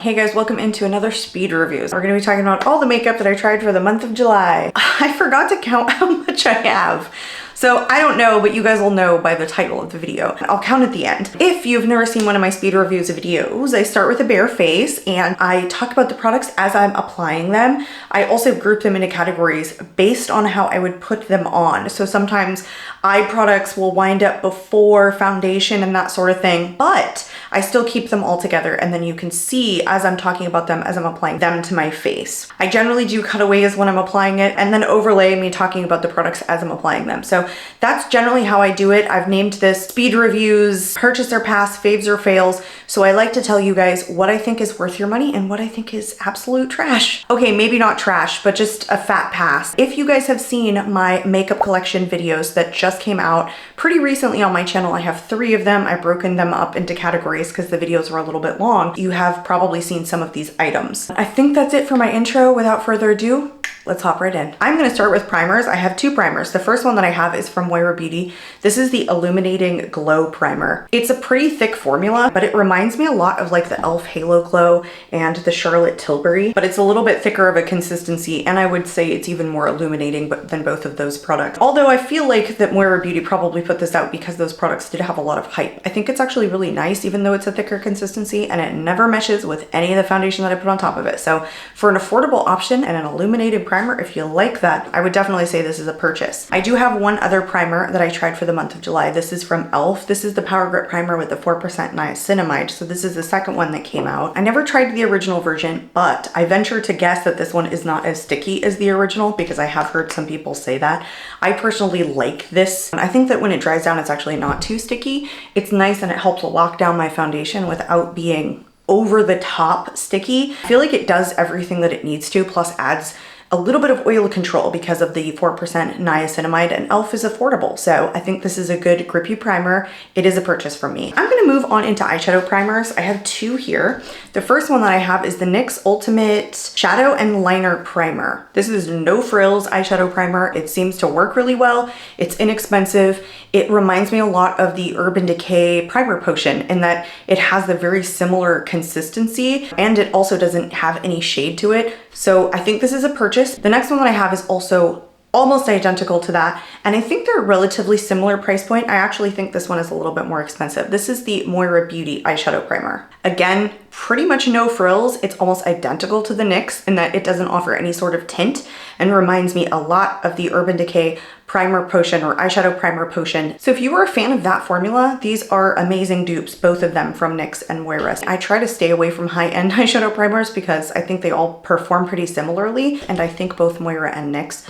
Hey guys, welcome into another speed reviews. We're going to be talking about all the makeup that I tried for the month of July. I forgot to count how much I have. So I don't know, but you guys will know by the title of the video. I'll count at the end. If you've never seen one of my speed reviews videos, I start with a bare face and I talk about the products as I'm applying them. I also group them into categories based on how I would put them on. So sometimes eye products will wind up before foundation and that sort of thing, but I still keep them all together and then you can see as I'm talking about them as I'm applying them to my face. I generally do cutaways when I'm applying it and then overlay me talking about the products as I'm applying them. So that's generally how I do it. I've named this speed reviews, purchase or pass, faves or fails. So I like to tell you guys what I think is worth your money and what I think is absolute trash. Okay, maybe not trash, but just a fat pass. If you guys have seen my makeup collection videos that just came out pretty recently on my channel, I have 3 of them. I've broken them up into categories because the videos were a little bit long. You have probably seen some of these items. I think that's it for my intro. Without further ado, let's hop right in. I'm gonna start with primers. I have 2 primers. The first one that I have is from Moira Beauty. This is the Illuminating Glow Primer. It's a pretty thick formula, but it reminds me a lot of like the e.l.f. Halo Glow and the Charlotte Tilbury, but it's a little bit thicker of a consistency, and I would say it's even more illuminating than both of those products. Although I feel like that Moira Beauty probably put this out because those products did have a lot of hype. I think it's actually really nice, even though it's a thicker consistency, and it never meshes with any of the foundation that I put on top of it. So for an affordable option and an illuminated primer, if you like that, I would definitely say this is a purchase. I do have one other primer that I tried for the month of July. This is from e.l.f. This is the Power Grip Primer with the 4% niacinamide. So this is the second one that came out. I never tried the original version, but I venture to guess that this one is not as sticky as the original because I have heard some people say that. I personally like this. I think that when it dries down, it's actually not too sticky. It's nice and it helps lock down my foundation without being over the top sticky. I feel like it does everything that it needs to, plus adds a little bit of oil control because of the 4% niacinamide, and e.l.f. is affordable. So I think this is a good grippy primer. It is a purchase from me. I'm gonna move on into eyeshadow primers. I have 2 here. The first one that I have is the NYX Ultimate Shadow and Liner Primer. This is no frills eyeshadow primer. It seems to work really well. It's inexpensive. It reminds me a lot of the Urban Decay Primer Potion in that it has the very similar consistency and it also doesn't have any shade to it. So I think this is a purchase. The next one that I have is also almost identical to that, and I think they're a relatively similar price point. I actually think this one is a little bit more expensive. This is the Moira Beauty Eyeshadow Primer. Again, pretty much no frills. It's almost identical to the NYX in that it doesn't offer any sort of tint and reminds me a lot of the Urban Decay Primer Potion or Eyeshadow Primer Potion. So if you were a fan of that formula, these are amazing dupes, both of them from NYX and Moira. I try to stay away from high-end eyeshadow primers because I think they all perform pretty similarly, and I think both Moira and NYX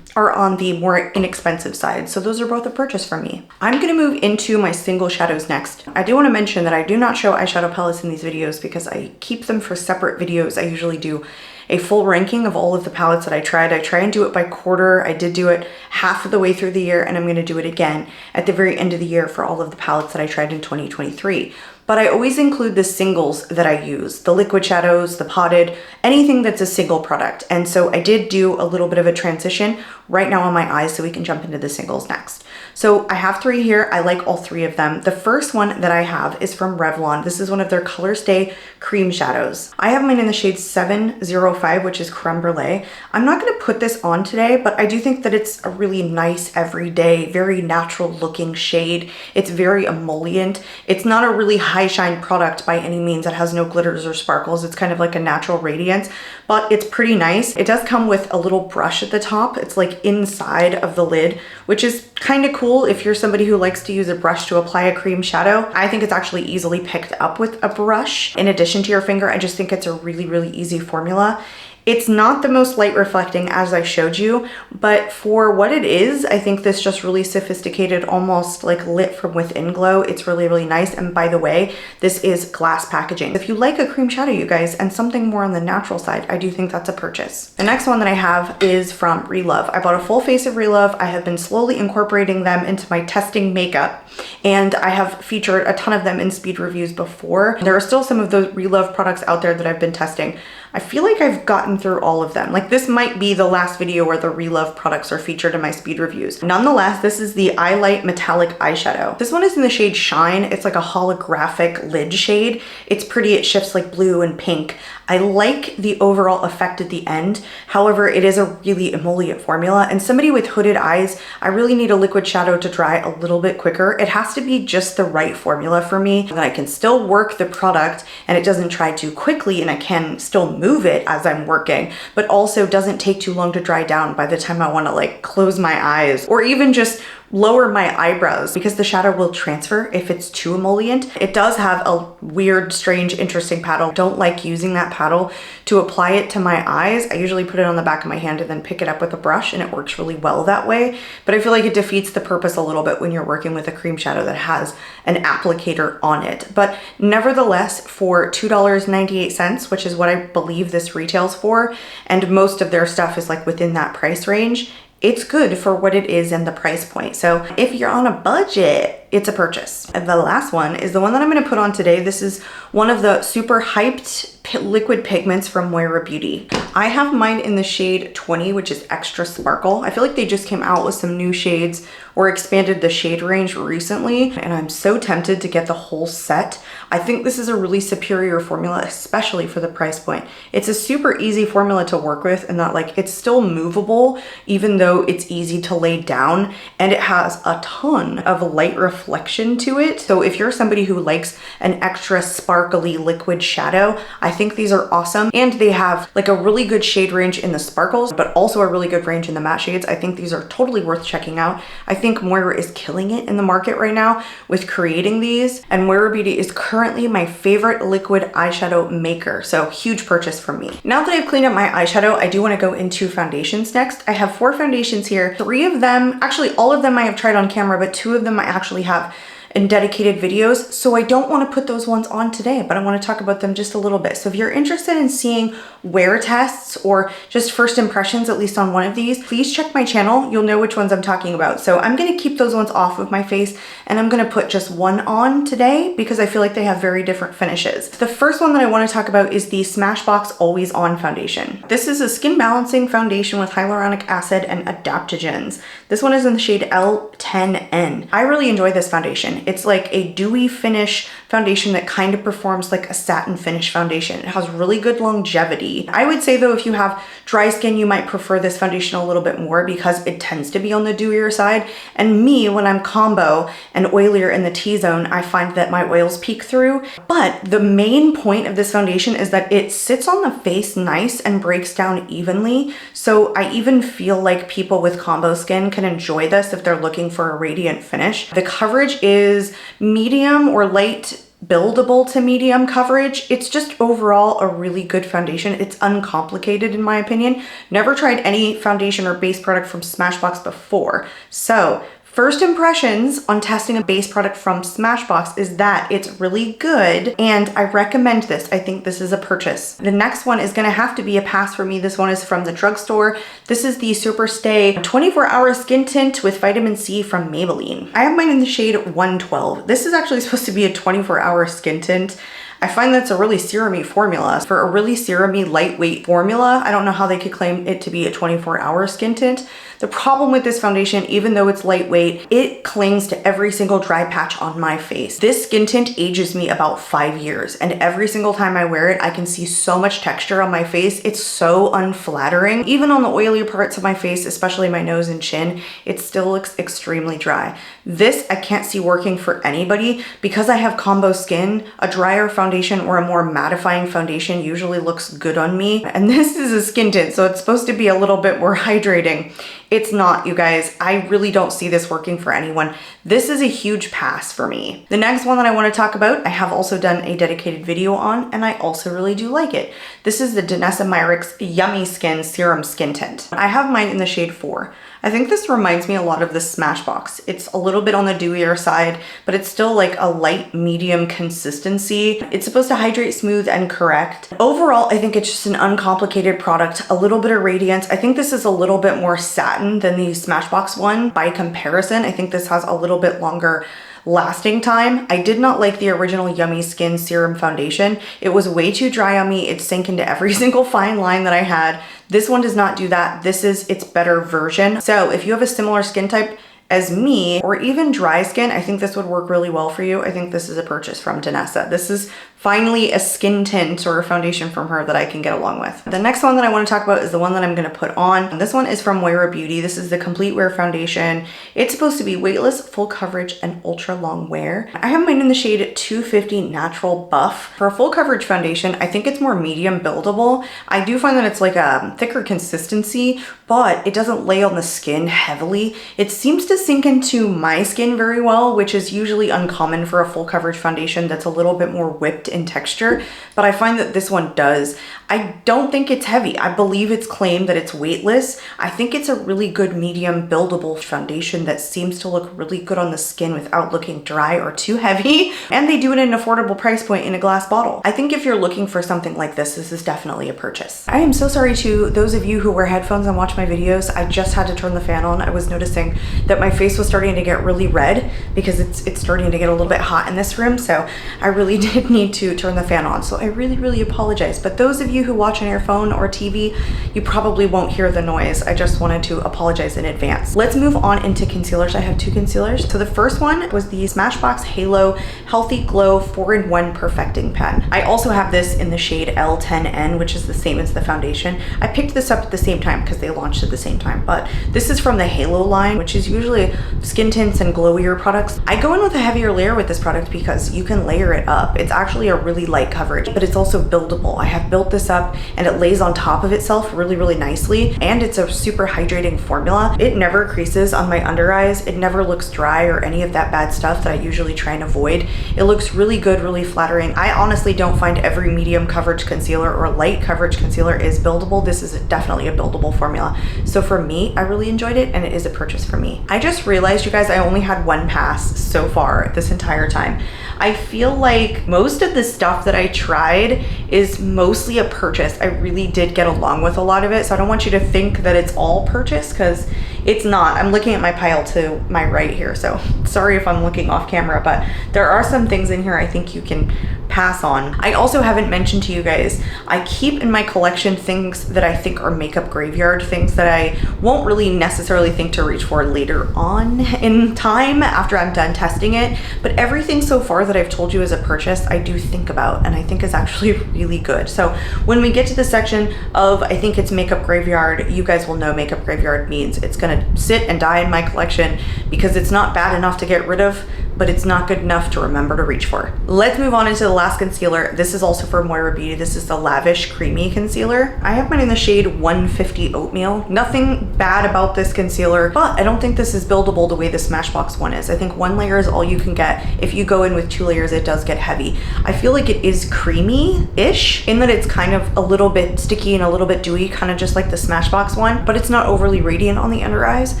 are on the more inexpensive side. So those are both a purchase from me. I'm gonna move into my single shadows next. I do wanna mention that I do not show eyeshadow palettes in these videos because I keep them for separate videos. I usually do a full ranking of all of the palettes that I tried. I try and do it by quarter. I did do it half of the way through the year, and I'm gonna do it again at the very end of the year for all of the palettes that I tried in 2023. But I always include the singles that I use, the liquid shadows, the potted, anything that's a single product. And so I did do a little bit of a transition right now on my eyes so we can jump into the singles next. So I have 3 here. I like all 3 of them. The first one that I have is from Revlon. This is one of their Color Stay cream shadows. I have mine in the shade 705, which is Creme Brulee. I'm not gonna put this on today, but I do think that it's a really nice, everyday, very natural looking shade. It's very emollient. It's not a really high shine product by any means. It has no glitters or sparkles. It's kind of like a natural radiance, but it's pretty nice. It does come with a little brush at the top. It's like inside of the lid, which is kind of cool if you're somebody who likes to use a brush to apply a cream shadow. I think it's actually easily picked up with a brush in addition to your finger. I just think it's a really, really easy formula. It's not the most light reflecting as I showed you, but for what it is, I think this just really sophisticated, almost like lit from within glow. It's really, really nice. And by the way, this is glass packaging. If you like a cream shadow, you guys, and something more on the natural side, I do think that's a purchase. The next one that I have is from Relove. I bought a full face of Relove. I have been slowly incorporating them into my testing makeup, and I have featured a ton of them in speed reviews before. There are still some of those Relove products out there that I've been testing. I feel like I've gotten through all of them. Like this might be the last video where the Relove products are featured in my speed reviews. Nonetheless, this is the Eye Light Metallic Eyeshadow. This one is in the shade Shine. It's like a holographic lid shade. It's pretty, it shifts like blue and pink. I like the overall effect at the end. However, it is a really emollient formula, and somebody with hooded eyes, I really need a liquid shadow to dry a little bit quicker. It has to be just the right formula for me so that I can still work the product and it doesn't dry too quickly and I can still move it as I'm working, but also doesn't take too long to dry down by the time I want to like close my eyes or even just lower my eyebrows, because the shadow will transfer if it's too emollient. It does have a weird, strange, interesting paddle. Don't like using that paddle to apply it to my eyes. I usually put it on the back of my hand and then pick it up with a brush, and it works really well that way. But I feel like it defeats the purpose a little bit when you're working with a cream shadow that has an applicator on it. But nevertheless, for $2.98, which is what I believe this retails for, and most of their stuff is like within that price range, it's good for what it is and the price point. So if you're on a budget, it's a purchase. And the last one is the one that I'm gonna put on today. This is one of the super hyped liquid pigments from Moira Beauty. I have mine in the shade 20, which is Extra Sparkle. I feel like they just came out with some new shades or expanded the shade range recently, and I'm so tempted to get the whole set. I think this is a really superior formula, especially for the price point. It's a super easy formula to work with, and that like it's still movable, even though it's easy to lay down, and it has a ton of light reflection to it. So if you're somebody who likes an extra sparkly liquid shadow, I think these are awesome. And they have like a really good shade range in the sparkles, but also a really good range in the matte shades. I think these are totally worth checking out. I think Moira is killing it in the market right now with creating these, and Moira Beauty is currently my favorite liquid eyeshadow maker. So huge purchase for me. Now that I've cleaned up my eyeshadow, I do want to go into foundations next. I have 4 foundations here. 3 of them, actually all of them I have tried on camera, but 2 of them I actually have in dedicated videos, so I don't want to put those ones on today, but I want to talk about them just a little bit. So if you're interested in seeing wear tests or just first impressions, at least on one of these, please check my channel. You'll know which ones I'm talking about. So I'm going to keep those ones off of my face, and I'm going to put just one on today because I feel like they have very different finishes. The first one that I want to talk about is the Smashbox Always On Foundation. This is a skin balancing foundation with hyaluronic acid and adaptogens. This one is in the shade L10N. I really enjoy this foundation. It's like a dewy finish foundation that kind of performs like a satin finish foundation. It has really good longevity. I would say though, if you have dry skin, you might prefer this foundation a little bit more because it tends to be on the dewier side. And me, when I'm combo and oilier in the T-zone, I find that my oils peek through. But the main point of this foundation is that it sits on the face nice and breaks down evenly. So I even feel like people with combo skin can enjoy this if they're looking for a radiant finish. The coverage is medium or light buildable to medium coverage. It's just overall a really good foundation. It's uncomplicated in my opinion. Never tried any foundation or base product from Smashbox before. So first impressions on testing a base product from Smashbox is that it's really good and I recommend this. I think this is a purchase. The next one is gonna have to be a pass for me. This one is from the drugstore. This is the Superstay 24-hour skin tint with vitamin C from Maybelline. I have mine in the shade 112. This is actually supposed to be a 24-hour skin tint. I find that's a really serum-y formula. For a really serum-y lightweight formula, I don't know how they could claim it to be a 24-hour skin tint. The problem with this foundation, even though it's lightweight, it clings to every single dry patch on my face. This skin tint ages me about 5 years, and every single time I wear it, I can see so much texture on my face. It's so unflattering. Even on the oilier parts of my face, especially my nose and chin, it still looks extremely dry. This I can't see working for anybody. Because I have combo skin, a drier foundation or a more mattifying foundation usually looks good on me. And this is a skin tint, so it's supposed to be a little bit more hydrating. It's not, you guys. I really don't see this working for anyone. This is a huge pass for me. The next one that I want to talk about, I have also done a dedicated video on, and I also really do like it. This is the Danessa Myricks Yummy Skin Serum Skin Tint. I have mine in the shade 4. I think this reminds me a lot of the Smashbox. It's a little bit on the dewier side, but it's still like a light medium consistency. It's supposed to hydrate, smooth, and correct. Overall, I think it's just an uncomplicated product, a little bit of radiance. I think this is a little bit more satin than the Smashbox one by comparison. I think this has a little bit longer lasting time. I did not like the original Yummy Skin Serum Foundation. It was way too dry on me. It sank into every single fine line that I had. This one does not do that. This is its better version. So if you have a similar skin type as me, or even dry skin, I think this would work really well for you. I think this is a purchase from Danessa. This is finally a skin tint or a foundation from her that I can get along with. The next one that I want to talk about is the one that I'm going to put on. And this one is from Moira Beauty. This is the Complete Wear Foundation. It's supposed to be weightless, full coverage, and ultra long wear. I have mine in the shade 250 Natural Buff. For a full coverage foundation, I think it's more medium buildable. I do find that it's like a thicker consistency, but it doesn't lay on the skin heavily. It seems to sink into my skin very well, which is usually uncommon for a full coverage foundation that's a little bit more whipped in texture, but I find that this one does. I don't think it's heavy. I believe it's claimed that it's weightless. I think it's a really good medium buildable foundation that seems to look really good on the skin without looking dry or too heavy. And they do it at an affordable price point in a glass bottle. I think if you're looking for something like this, this is definitely a purchase. I am so sorry to those of you who wear headphones and watch my videos. I just had to turn the fan on. I was noticing that my face was starting to get really red because it's starting to get a little bit hot in this room. So I really did need to turn the fan on. So I really apologize. But those of you who watch on your phone or TV, you probably won't hear the noise. I just wanted to apologize in advance. Let's move on into concealers. I have two concealers. So the first one was the Smashbox Halo Healthy Glow 4-in-1 Perfecting Pen. I also have this in the shade L10N, which is the same as the foundation. I picked this up at the same time because they launched at the same time, but this is from the Halo line, which is usually skin tints and glowier products. I go in with a heavier layer with this product because you can layer it up. It's actually a really light coverage, but it's also buildable. I have built this up and it lays on top of itself really nicely, and it's a super hydrating formula. It never creases on my under eyes. It never looks dry or any of that bad stuff that I usually try and avoid. It looks really good, really flattering. I honestly don't find every medium coverage concealer or light coverage concealer is buildable. This is definitely a buildable formula. So for me, I really enjoyed it and it is a purchase for me. I just realized, you guys, I only had one pass so far this entire time. I feel like most of the stuff that I tried is mostly a purchase. I really did get along with a lot of it, so I don't want you to think that it's all purchase, because it's not. I'm looking at my pile to my right here, so sorry if I'm looking off camera, but there are some things in here I think you can pass on. I also haven't mentioned to you guys, I keep in my collection things that I think are makeup graveyard, things that I won't really necessarily think to reach for later on in time after I'm done testing it, but everything so far that I've told you as a purchase, I do think about and I think is actually really good. So when we get to the section of, I think it's makeup graveyard, you guys will know makeup graveyard means it's gonna sit and die in my collection because it's not bad enough to get rid of, but it's not good enough to remember to reach for. Let's move on into the last concealer. This is also from Moira Beauty. This is the Lavish Creamy Concealer. I have mine in the shade 150 Oatmeal. Nothing bad about this concealer, but I don't think this is buildable the way the Smashbox one is. I think one layer is all you can get. If you go in with 2 layers, it does get heavy. I feel like it is creamy-ish in that it's kind of a little bit sticky and a little bit dewy, kind of just like the Smashbox one, but it's not overly radiant on the under eyes.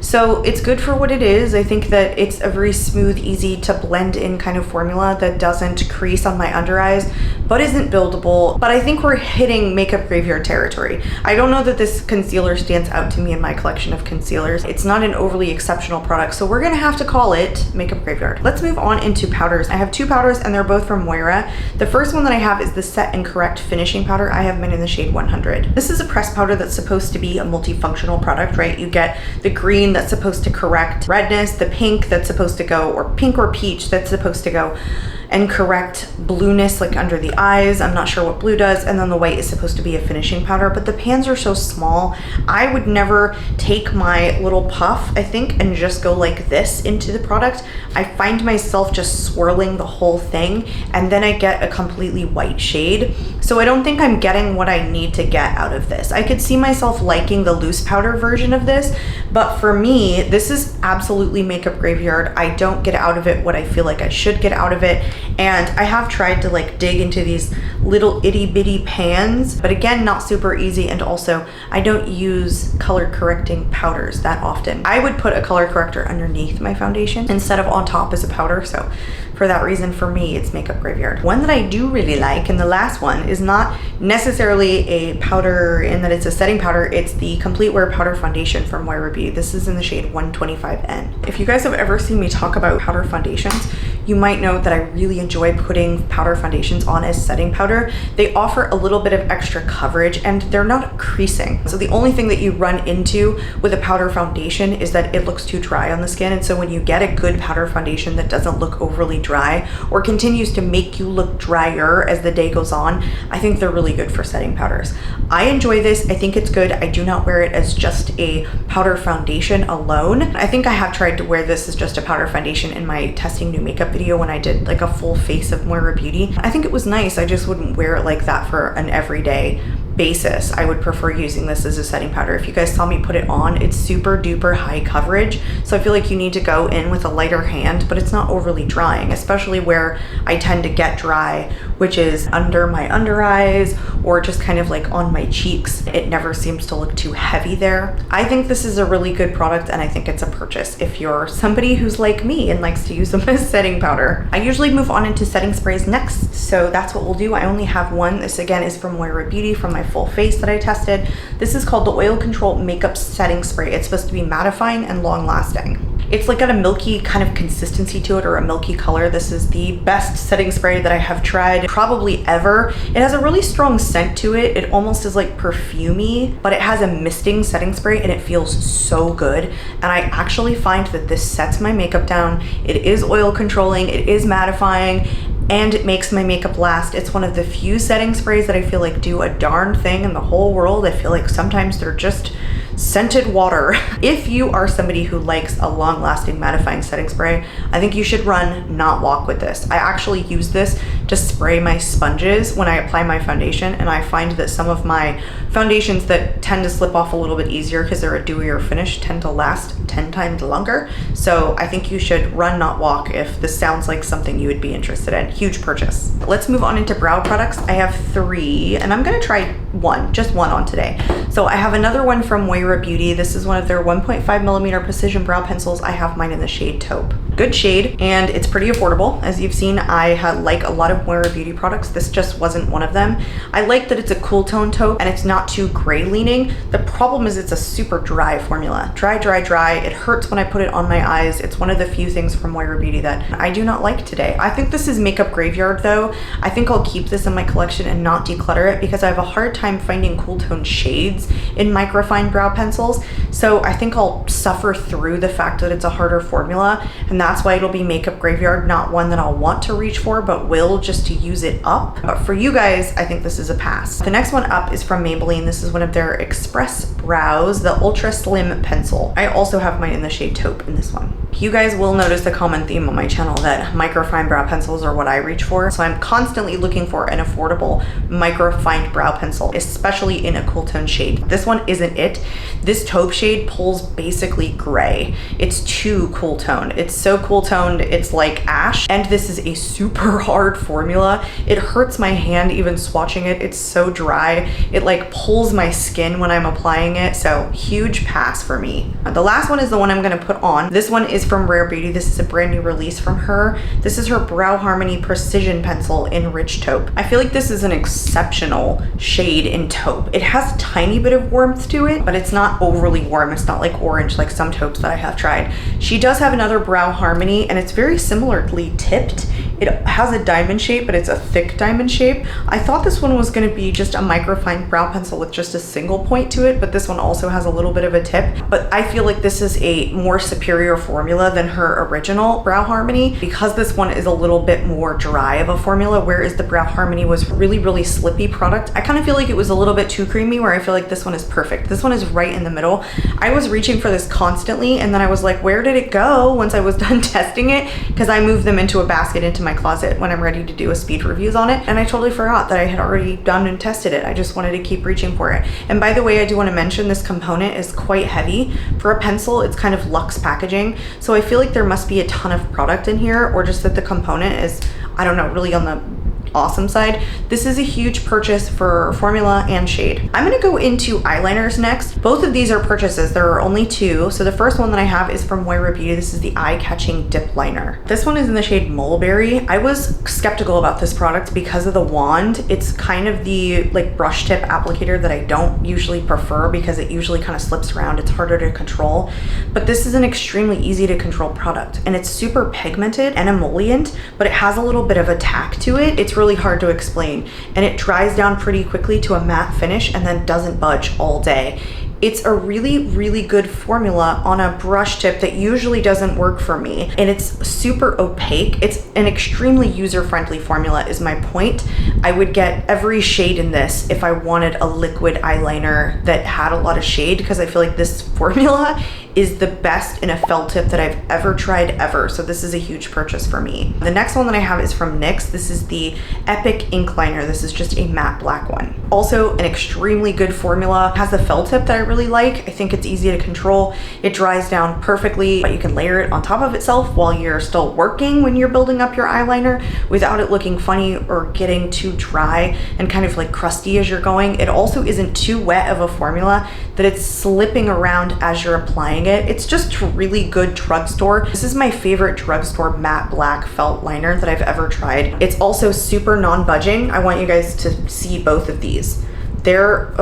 So it's good for what it is. I think that it's a very smooth, easy to blend in kind of formula that doesn't crease on my under eyes, but isn't buildable. But I think we're hitting makeup graveyard territory. I don't know that this concealer stands out to me in my collection of concealers. It's not an overly exceptional product, so we're gonna have to call it makeup graveyard. Let's move on into powders. I have 2 powders and they're both from Moira. The first one that I have is the Set and Correct Finishing Powder. I have mine in the shade 100. This is a pressed powder that's supposed to be a multifunctional product, right? You get the green that's supposed to correct redness, the pink that's supposed to go, or pink or peach that's supposed to go and correct blueness like under the eyes. I'm not sure what blue does. And then the white is supposed to be a finishing powder, but the pans are so small. I would never take my little puff, I think, and just go like this into the product. I find myself just swirling the whole thing and then I get a completely white shade. So I don't think I'm getting what I need to get out of this. I could see myself liking the loose powder version of this, but for me, this is absolutely makeup graveyard. I don't get out of it what I feel like I should get out of it. And I have tried to like dig into these little itty bitty pans, but again, not super easy. And also I don't use color correcting powders that often. I would put a color corrector underneath my foundation instead of on top as a powder. So for that reason, for me, it's Makeup Graveyard. One that I do really like, and the last one, is not necessarily a powder in that it's a setting powder. It's the Complete Wear Powder Foundation from Moira Beauty. This is in the shade 125N. If you guys have ever seen me talk about powder foundations, you might know that I really enjoy putting powder foundations on as setting powder. They offer a little bit of extra coverage and they're not creasing. So the only thing that you run into with a powder foundation is that it looks too dry on the skin. And so when you get a good powder foundation that doesn't look overly dry or continues to make you look drier as the day goes on, I think they're really good for setting powders. I enjoy this. I think it's good. I do not wear it as just a powder foundation alone. I think I have tried to wear this as just a powder foundation in my testing new makeup video when I did like a full face of Moira Beauty. I think it was nice. I just wouldn't wear it like that for an everyday basis. I would prefer using this as a setting powder. If you guys saw me put it on, it's super duper high coverage. So I feel like you need to go in with a lighter hand, but it's not overly drying, especially where I tend to get dry, which is under my under eyes or just kind of like on my cheeks. It never seems to look too heavy there. I think this is a really good product and I think it's a purchase if you're somebody who's like me and likes to use them as setting powder. I usually move on into setting sprays next, so that's what we'll do. I only have one. This again is from Moira Beauty from my full face that I tested. This is called the Oil Control Makeup Setting Spray. It's supposed to be mattifying and long lasting. It's like got a milky kind of consistency to it, or a milky color. This is the best setting spray that I have tried probably ever. It has a really strong scent to it. It almost is like perfumey, but it has a misting setting spray and it feels so good. And I actually find that this sets my makeup down. It is oil controlling, it is mattifying, and it makes my makeup last. It's one of the few setting sprays that I feel like do a darn thing in the whole world. I feel like sometimes they're just scented water. If you are somebody who likes a long-lasting mattifying setting spray, I think you should run, not walk with this. I actually use this to spray my sponges when I apply my foundation, and I find that some of my foundations that tend to slip off a little bit easier because they're a dewier finish tend to last 10 times longer. So I think you should run, not walk if this sounds like something you would be interested in. Huge purchase. Let's move on into brow products. I have 3 and I'm gonna try one, just one on today. So I have another one from Moira Beauty. This is one of their 1.5mm precision brow pencils. I have mine in the shade Taupe. Good shade, and it's pretty affordable. As you've seen, I like a lot of Moira Beauty products. This just wasn't one of them. I like that it's a cool tone taupe and it's not too gray leaning. The problem is it's a super dry formula. Dry, dry, dry. It hurts when I put it on my eyes. It's one of the few things from Moira Beauty that I do not like today. I think this is Makeup Graveyard though. I think I'll keep this in my collection and not declutter it because I have a hard time finding cool tone shades in microfine brow pencils. So I think I'll suffer through the fact that it's a harder formula, and that's why it'll be Makeup Graveyard, not one that I'll want to reach for, but will just to use it up. But for you guys, I think this is a pass. The next one up is from Maybelline. This is one of their Express Brows, the Ultra Slim Pencil. I also have mine in the shade Taupe in this one. You guys will notice the common theme on my channel that microfine brow pencils are what I reach for. So I'm constantly looking for an affordable microfine brow pencil, especially in a cool tone shade. This one isn't it. This Taupe shade pulls basically gray. It's too cool toned. It's so cool toned, it's like ash. And this is a super hard formula. It hurts my hand even swatching it. It's so dry. It like pulls my skin when I'm applying it. So huge pass for me. The last one is the one I'm gonna put on. This one is from Rare Beauty. This is a brand new release from her. This is her Brow Harmony Precision Pencil in Rich Taupe. I feel like this is an exceptional shade in taupe. It has a tiny bit of warmth to it, but it's not overly warm. It's not like orange like some taupes that I have tried. She does have another Brow Harmony and it's very similarly tipped. It has a diamond shape, but it's a thick diamond shape. I thought this one was gonna be just a microfine brow pencil with just a single point to it, but this one also has a little bit of a tip. But I feel like this is a more superior formula than her original Brow Harmony because this one is a little bit more dry of a formula, whereas the Brow Harmony was really slippy product. I kind of feel like it was a little bit too creamy, where I feel like this one is perfect. This one is right in the middle. I was reaching for this constantly and then I was like, where did it go once I was done testing it? Because I moved them into a basket into my closet when I'm ready to do a speed reviews on it, and I totally forgot that I had already done and tested it. I just wanted to keep reaching for it. And by the way, I do want to mention this component is quite heavy. For a pencil, it's kind of luxe packaging, so I feel like there must be a ton of product in here, or just that the component is I don't know, really on the awesome side. This is a huge purchase for formula and shade. I'm gonna go into eyeliners next. Both of these are purchases. There are only two. So the first one that I have is from Moira Beauty. This is the Eye Catching Dip Liner. This one is in the shade Mulberry. I was skeptical about this product because of the wand. It's kind of the like brush tip applicator that I don't usually prefer because it usually kind of slips around. It's harder to control. But this is an extremely easy to control product, and it's super pigmented and emollient, but it has a little bit of a tack to it. It's really hard to explain, and it dries down pretty quickly to a matte finish and then doesn't budge all day. It's a really good formula on a brush tip that usually doesn't work for me, and it's super opaque. It's an extremely user-friendly formula is my point. I would get every shade in this if I wanted a liquid eyeliner that had a lot of shade, because I feel like this formula is the best in a felt tip that I've ever tried ever. So this is a huge purchase for me. The next one that I have is from NYX. This is the Epic Ink Liner. This is just a matte black one. Also an extremely good formula. It has a felt tip that I really like. I think it's easy to control. It dries down perfectly, but you can layer it on top of itself while you're still working when you're building up your eyeliner without it looking funny or getting too dry and kind of like crusty as you're going. It also isn't too wet of a formula that it's slipping around as you're applying it. It's just really good drugstore. This is my favorite drugstore matte black felt liner that I've ever tried. It's also super non-budging. I want you guys to see both of these. They're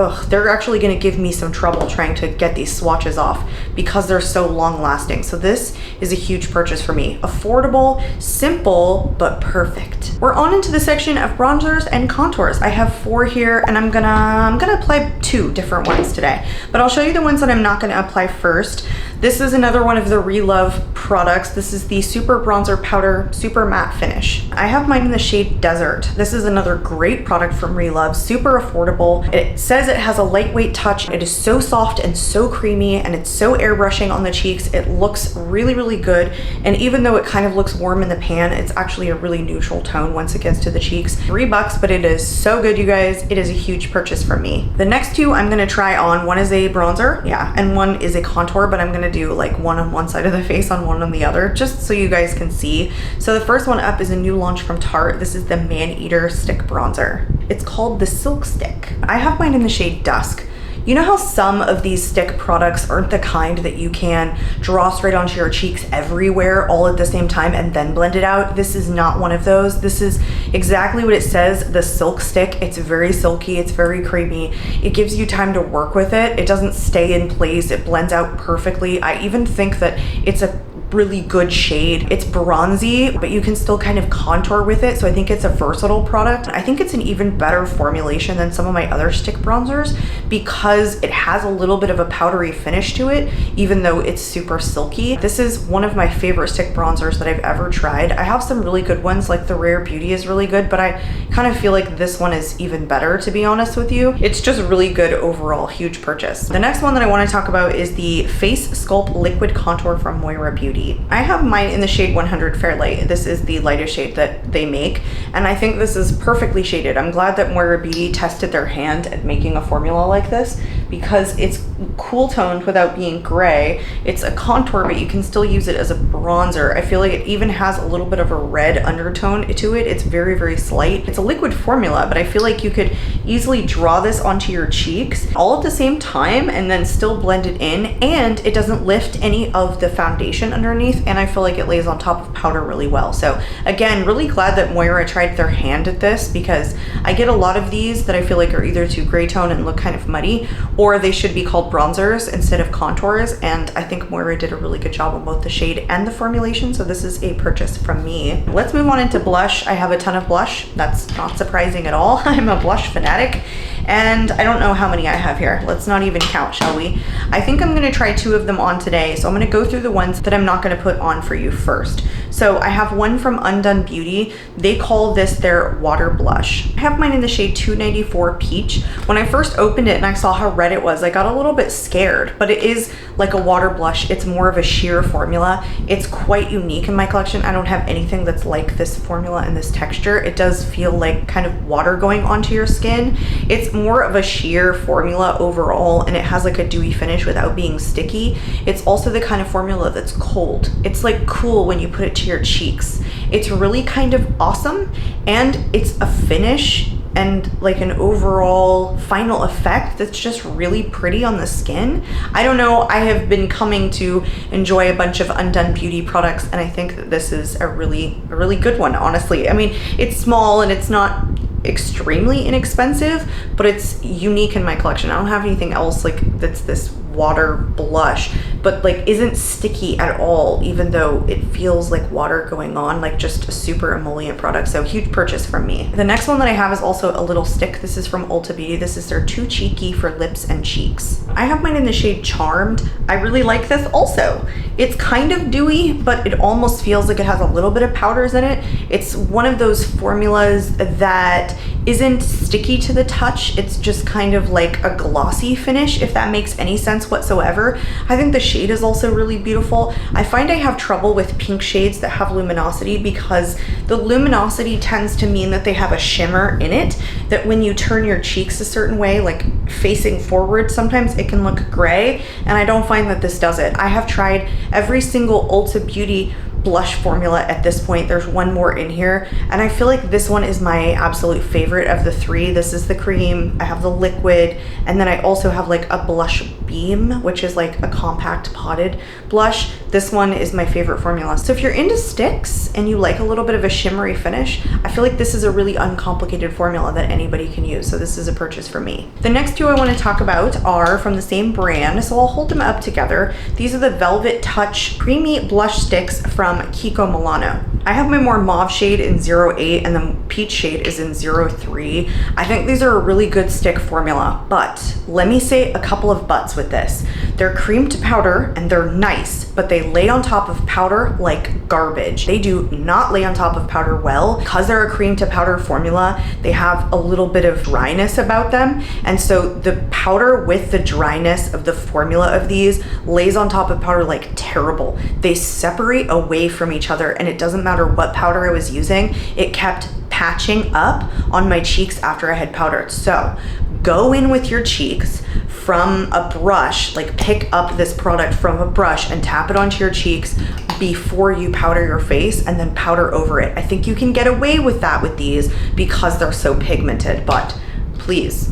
actually gonna give me some trouble trying to get these swatches off because they're so long lasting. So this is a huge purchase for me. Affordable, simple, but perfect. We're on into the section of bronzers and contours. I have 4 here, and I'm gonna apply 2 different ones today, but I'll show you the ones that I'm not gonna apply first. This is another one of the Relove products. This is the Super Bronzer Powder Super Matte Finish. I have mine in the shade Desert. This is another great product from Relove, super affordable. It says it has a lightweight touch. It is so soft and so creamy, and it's so airbrushing on the cheeks. It looks really good, and even though it kind of looks warm in the pan, it's actually a really neutral tone once it gets to the cheeks. $3, but it is so good, you guys. It is a huge purchase for me. The next 2 I'm gonna try on. One is a bronzer, yeah, and one is a contour, but I'm gonna do like one on one side of the face, on one on the other, just so you guys can see. So the first one up is a new launch from Tarte. This is the Maneater Stick Bronzer. It's called the Silk Stick. I have mine in the shade Dusk. You know how some of these stick products aren't the kind that you can draw straight onto your cheeks everywhere all at the same time and then blend it out? This is not one of those. This is exactly what it says, the Silk Stick. It's very silky, it's very creamy. It gives you time to work with it. It doesn't stay in place, it blends out perfectly. I even think that it's a really good shade. It's bronzy, but you can still kind of contour with it. So I think it's a versatile product. I think it's an even better formulation than some of my other stick bronzers because it has a little bit of a powdery finish to it, even though it's super silky. This is one of my favorite stick bronzers that I've ever tried. I have some really good ones, like the Rare Beauty is really good, but I kind of feel like this one is even better, to be honest with you. It's just really good overall, huge purchase. The next one that I want to talk about is the Face Sculpt Liquid Contour from Moira Beauty. I have mine in the shade 100 Fairlight. This is the lightest shade that they make, and I think this is perfectly shaded. I'm glad that Moira Beauty tested their hand at making a formula like this because it's cool toned without being gray. It's a contour, but you can still use it as a bronzer. I feel like it even has a little bit of a red undertone to it. It's very slight. It's a liquid formula, but I feel like you could easily draw this onto your cheeks all at the same time and then still blend it in, and it doesn't lift any of the foundation underneath, and I feel like it lays on top of powder really well. So again, really glad that Moira tried their hand at this because I get a lot of these that I feel like are either too gray tone and look kind of muddy, or they should be called bronzers instead of contours, and I think Moira did a really good job on both the shade and the formulation, so this is a purchase from me. Let's move on into blush. I have a ton of blush. That's not surprising at all. I'm a blush fanatic, and I don't know how many I have here. Let's not even count, shall we? I think I'm gonna try 2 of them on today, so I'm gonna go through the ones that I'm not gonna put on for you first. So I have one from Undone Beauty. They call this their water blush. I have mine in the shade 294 Peach. When I first opened it and I saw how red it was, I got a little bit scared, but it is like a water blush. It's more of a sheer formula. It's quite unique in my collection. I don't have anything that's like this formula and this texture. It does feel like kind of water going onto your skin. It's more of a sheer formula overall, and it has like a dewy finish without being sticky. It's also the kind of formula that's cold. It's like cool when you put it to into your cheeks. It's really kind of awesome, and it's a finish and like an overall final effect that's just really pretty on the skin. I don't know, I have been coming to enjoy a bunch of Undone Beauty products, and I think that this is a really good one, honestly. I mean, it's small and it's not extremely inexpensive, but it's unique in my collection. I don't have anything else like that's this water blush, but like isn't sticky at all, even though it feels like water going on, like just a super emollient product. So huge purchase from me. The next one that I have is also a little stick. This is from Ulta Beauty. This is their Too Cheeky for lips and cheeks. I have mine in the shade Charmed. I really like this also. It's kind of dewy, but it almost feels like it has a little bit of powders in it. It's one of those formulas that isn't sticky to the touch. It's just kind of like a glossy finish, if that makes any sense whatsoever. I think the shade is also really beautiful. I find I have trouble with pink shades that have luminosity because the luminosity tends to mean that they have a shimmer in it, that when you turn your cheeks a certain way, like facing forward, sometimes it can look gray, and I don't find that this does it. I have tried every single Ulta Beauty blush formula at this point. There's one more in here, and I feel like this one is my absolute favorite of the three. This is the cream, I have the liquid, and then I also have like a blush beam, which is like a compact potted blush. This one is my favorite formula. So if you're into sticks and you like a little bit of a shimmery finish, I feel like this is a really uncomplicated formula that anybody can use. So this is a purchase for me. The next two I want to talk about are from the same brand, so I'll hold them up together. These are the Velvet Touch Creamy Blush Sticks from Kiko Milano. I have my more mauve shade in 08 and the peach shade is in 03. I think these are a really good stick formula, but let me say a couple of buts with this. They're cream to powder and they're nice, but they lay on top of powder like garbage. They do not lay on top of powder well. Because they're a cream to powder formula, they have a little bit of dryness about them, and so the powder with the dryness of the formula of these lays on top of powder like terrible. They separate away from each other, and it doesn't matter what powder I was using, it kept patching up on my cheeks after I had powdered. So go in with your cheeks from a brush, like pick up this product from a brush and tap it onto your cheeks before you powder your face, and then powder over it. I think you can get away with that with these because they're so pigmented, but please,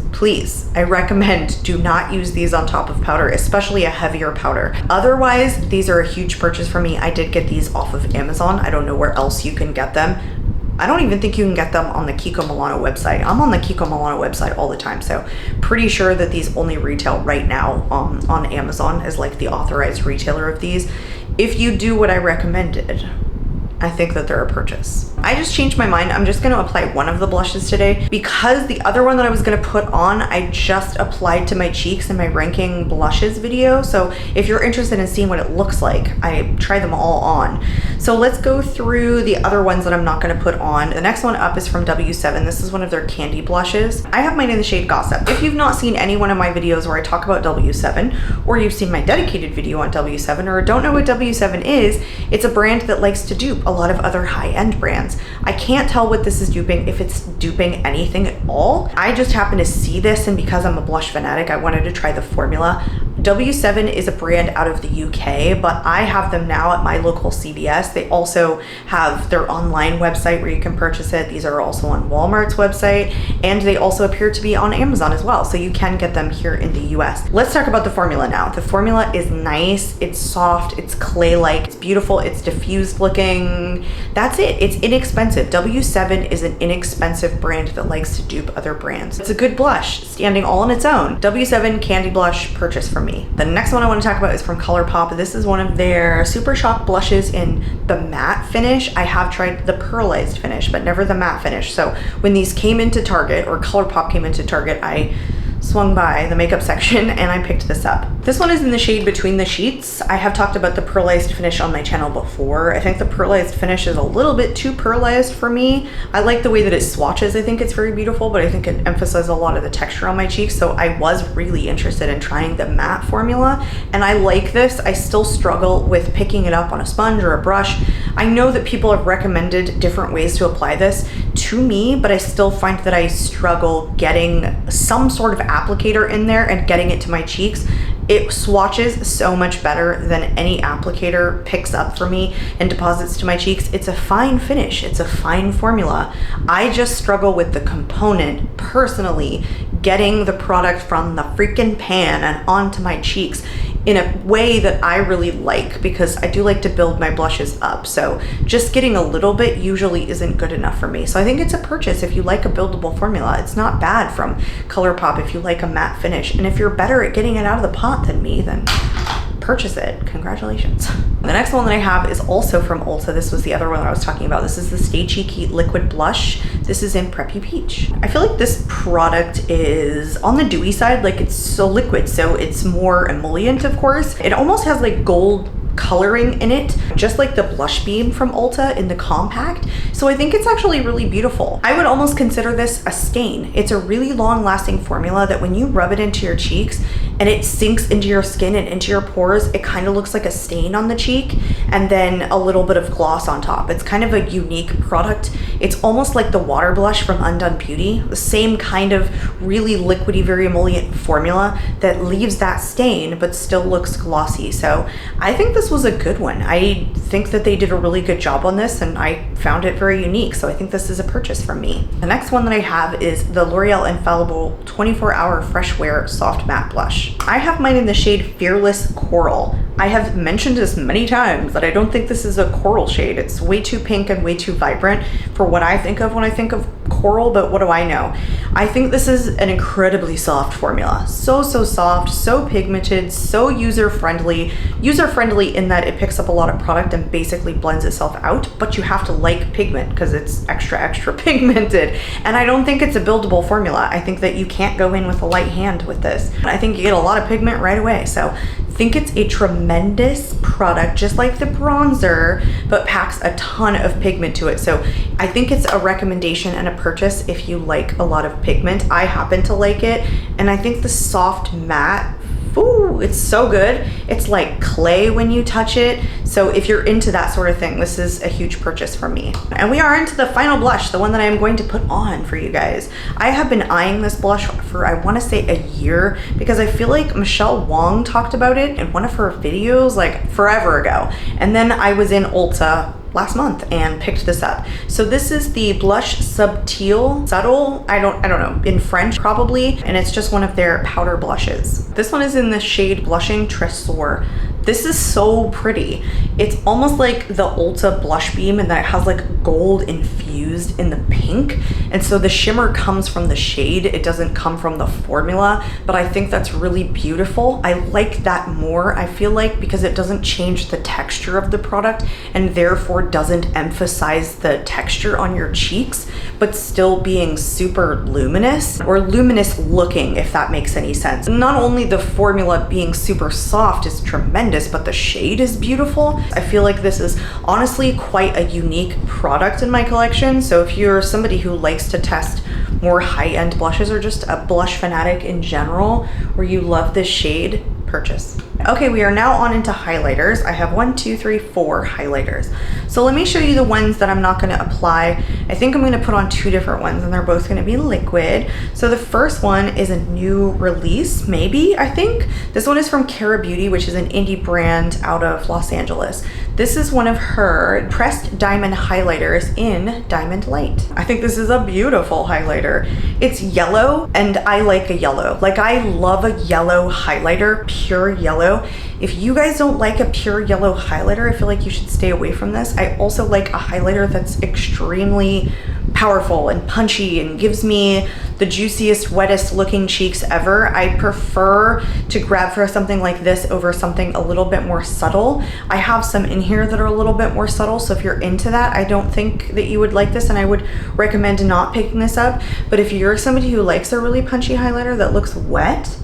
I recommend do not use these on top of powder, especially a heavier powder. Otherwise, these are a huge purchase for me. I did get these off of Amazon. I don't know where else you can get them. I don't even think you can get them on the Kiko Milano website. I'm on the Kiko Milano website all the time, so pretty sure that these only retail right now on Amazon as like the authorized retailer of these. If you do what I recommended, I think that they're a purchase. I just changed my mind. I'm just gonna apply one of the blushes today because the other one that I was gonna put on, I just applied to my cheeks in my ranking blushes video. So if you're interested in seeing what it looks like, I try them all on. So let's go through the other ones that I'm not gonna put on. The next one up is from W7. This is one of their candy blushes. I have mine in the shade Gossip. If you've not seen any one of my videos where I talk about W7, or you've seen my dedicated video on W7, or don't know what W7 is, it's a brand that likes to dupe a lot of other high-end brands. I can't tell what this is duping, if it's duping anything at all. I just happen to see this, and because I'm a blush fanatic, I wanted to try the formula. W7 is a brand out of the UK, but I have them now at my local CVS. They also have their online website where you can purchase it. These are also on Walmart's website, and they also appear to be on Amazon as well, so you can get them here in the US. Let's talk about the formula now. The formula is nice, it's soft, it's clay-like, it's beautiful, it's diffused looking. That's it. It's inexpensive. W7 is an inexpensive brand that likes to dupe other brands. It's a good blush, standing all on its own. W7 candy blush purchase for me. The next one I want to talk about is from ColourPop. This is one of their Super Shock blushes in the matte finish. I have tried the pearlized finish, but never the matte finish. So when these came into Target, or ColourPop came into Target, I swung by the makeup section and I picked this up. This one is in the shade Between the Sheets. I have talked about the pearlized finish on my channel before. I think the pearlized finish is a little bit too pearlized for me. I like the way that it swatches. I think it's very beautiful, but I think it emphasizes a lot of the texture on my cheeks. So I was really interested in trying the matte formula, and I like this. I still struggle with picking it up on a sponge or a brush. I know that people have recommended different ways to apply this to me, but I still find that I struggle getting some sort of applicator in there and getting it to my cheeks It swatches so much better than any applicator picks up for me and deposits to my cheeks. It's a fine finish. It's a fine formula. I just struggle with the component personally, getting the product from the freaking pan and onto my cheeks in a way that I really like, because I do like to build my blushes up. So just getting a little bit usually isn't good enough for me. So I think it's a purchase if you like a buildable formula. It's not bad from ColourPop if you like a matte finish. And if you're better at getting it out of the pot than me, then purchase it. Congratulations. The next one that I have is also from Ulta. This was the other one that I was talking about. This is the Stay Cheeky Liquid Blush. This is in Preppy Peach. I feel like this product is on the dewy side, like it's so liquid, so it's more emollient, of course. It almost has like gold coloring in it, just like the blush beam from Ulta in the compact. So I think it's actually really beautiful. I would almost consider this a stain. It's a really long lasting formula that when you rub it into your cheeks and it sinks into your skin and into your pores, it kind of looks like a stain on the cheek and then a little bit of gloss on top. It's kind of a unique product. It's almost like the water blush from Undone Beauty, the same kind of really liquidy, very emollient formula that leaves that stain but still looks glossy. So I think this was a good one. I think that they did a really good job on this and I found it very unique. So I think this is a purchase from me. The next one that I have is the L'Oreal Infallible 24-Hour Fresh Wear Soft Matte Blush. I have mine in the shade Fearless Coral. I have mentioned this many times that I don't think this is a coral shade. It's way too pink and way too vibrant for what I think of when I think of coral, but what do I know? I think this is an incredibly soft formula. So soft, so pigmented, so user-friendly. User-friendly in that it picks up a lot of product and basically blends itself out, but you have to like pigment because it's extra pigmented. And I don't think it's a buildable formula. I think that you can't go in with a light hand with this. I think you get a lot of pigment right away. So I think it's a tremendous product, just like the bronzer, but packs a ton of pigment to it. So I think it's a recommendation and a purchase if you like a lot of pigment. I happen to like it, and I think the soft matte, ooh, it's so good. It's like clay when you touch it. So if you're into that sort of thing, this is a huge purchase for me. And we are into the final blush, the one that I'm going to put on for you guys. I have been eyeing this blush for, I want to say, a year, because I feel like Michelle Wong talked about it in one of her videos like forever ago. And then I was in Ulta last month and picked this up. So this is the Blush Subtil Subtle, I don't know, in French probably, and it's just one of their powder blushes. This one is in the shade Blushing Tresor. This is so pretty. It's almost like the Ulta blush beam in that it has like gold infused in the pink. And so the shimmer comes from the shade. It doesn't come from the formula, but I think that's really beautiful. I like that more, I feel like, because it doesn't change the texture of the product and therefore doesn't emphasize the texture on your cheeks, but still being super luminous, or luminous looking, if that makes any sense. Not only the formula being super soft is tremendous, but the shade is beautiful. I feel like this is honestly quite a unique product in my collection. So if you're somebody who likes to test more high-end blushes, or just a blush fanatic in general, or you love this shade, purchase. Okay, we are now on into highlighters. I have 4 highlighters. So let me show you the ones that I'm not going to apply. I think I'm going to put on 2 different ones, and they're both going to be liquid. So the first one is a new release, maybe, I think. This one is from Cara Beauty, which is an indie brand out of Los Angeles. This is one of her pressed diamond highlighters in Diamond Light. I think this is a beautiful highlighter. It's yellow, and I like a yellow. Like, I love a yellow highlighter, pure yellow. If you guys don't like a pure yellow highlighter, I feel like you should stay away from this. I also like a highlighter that's extremely powerful and punchy and gives me the juiciest, wettest looking cheeks ever. I prefer to grab for something like this over something a little bit more subtle. I have some in here that are a little bit more subtle, so if you're into that, I don't think that you would like this, and I would recommend not picking this up. But if you're somebody who likes a really punchy highlighter that looks wet,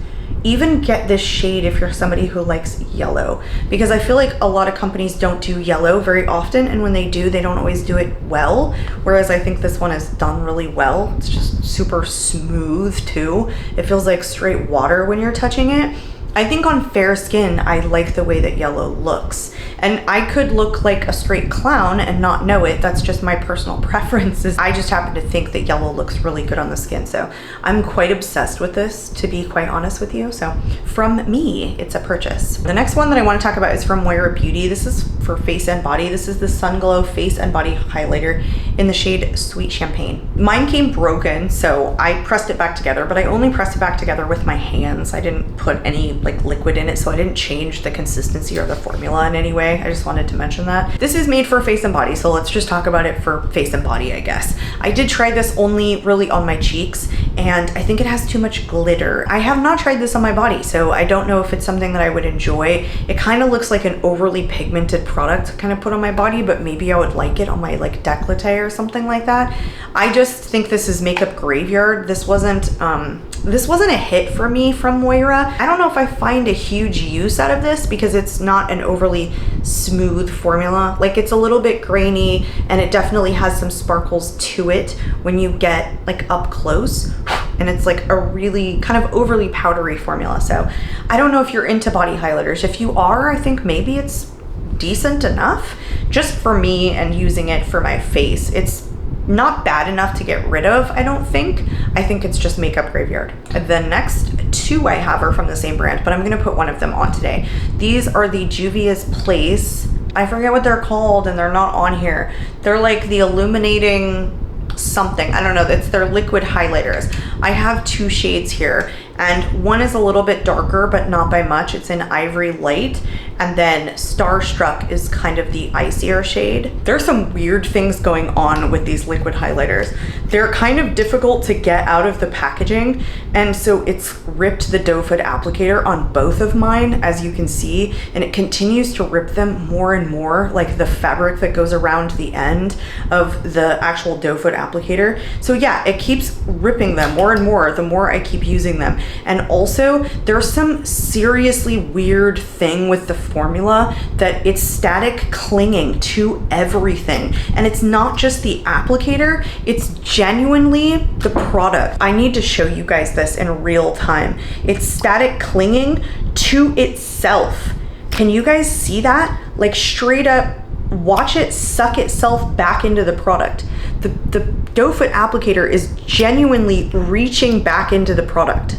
even get this shade if you're somebody who likes yellow, because I feel like a lot of companies don't do yellow very often, and when they do, they don't always do it well, whereas I think this one is done really well. It's just super smooth too. It feels like straight water when you're touching it. I think on fair skin, I like the way that yellow looks. And I could look like a straight clown and not know it. That's just my personal preferences. I just happen to think that yellow looks really good on the skin. So I'm quite obsessed with this, to be quite honest with you. So from me, it's a purchase. The next one that I want to talk about is from Moira Beauty. This is for face and body. This is the Sunglow Face and Body Highlighter in the shade Sweet Champagne. Mine came broken, so I pressed it back together, but I only pressed it back together with my hands. I didn't put any like liquid in it, so I didn't change the consistency or the formula in any way. I just wanted to mention that. This is made for face and body, so let's just talk about it for face and body, I guess. I did try this only really on my cheeks, and I think it has too much glitter. I have not tried this on my body, so I don't know if it's something that I would enjoy. It kind of looks like an overly pigmented product to kind of put on my body, but maybe I would like it on my like décolleté or something like that. I just think this is makeup graveyard. This wasn't a hit for me from Moira. I don't know if I find a huge use out of this because it's not an overly smooth formula. Like, it's a little bit grainy and it definitely has some sparkles to it when you get like up close, and it's like a really kind of overly powdery formula. So I don't know if you're into body highlighters. If you are, I think maybe it's decent enough. Just for me and using it for my face, it's not bad enough to get rid of, I don't think. I think it's just makeup graveyard. The next two I have are from the same brand, but I'm gonna put one of them on today. These are the Juvia's Place. I forget what they're called and they're not on here. They're like the illuminating something. I don't know, it's their liquid highlighters. I have two shades here, and one is a little bit darker, but not by much. It's in Ivory Light, and then Starstruck is kind of the icier shade. There's some weird things going on with these liquid highlighters. They're kind of difficult to get out of the packaging, and so it's ripped the doe foot applicator on both of mine, as you can see, and it continues to rip them more and more, like the fabric that goes around the end of the actual doe foot applicator. So yeah, it keeps ripping them more and more the more I keep using them. And also, there's some seriously weird thing with the formula that it's static clinging to everything. And it's not just the applicator, it's genuinely the product. I need to show you guys this in real time. It's static clinging to itself. Can you guys see that? Like, straight up, watch it suck itself back into the product. The doe foot applicator is genuinely reaching back into the product.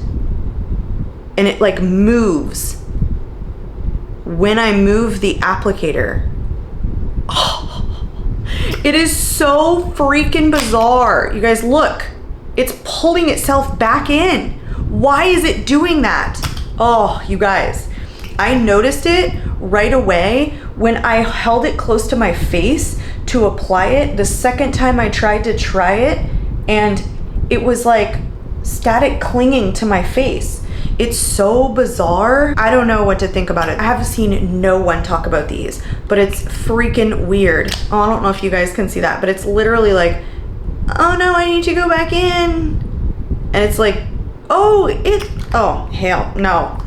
And it like moves when I move the applicator. Oh, it is so freaking bizarre. You guys, look, it's pulling itself back in. Why is it doing that? Oh, you guys, I noticed it right away when I held it close to my face to apply it. The second time I tried to try it, and it was like static clinging to my face. It's so bizarre. I don't know what to think about it. I have seen no one talk about these, but it's freaking weird. Oh, I don't know if you guys can see that, but it's literally like, oh no, I need to go back in. And it's like, oh hell, no.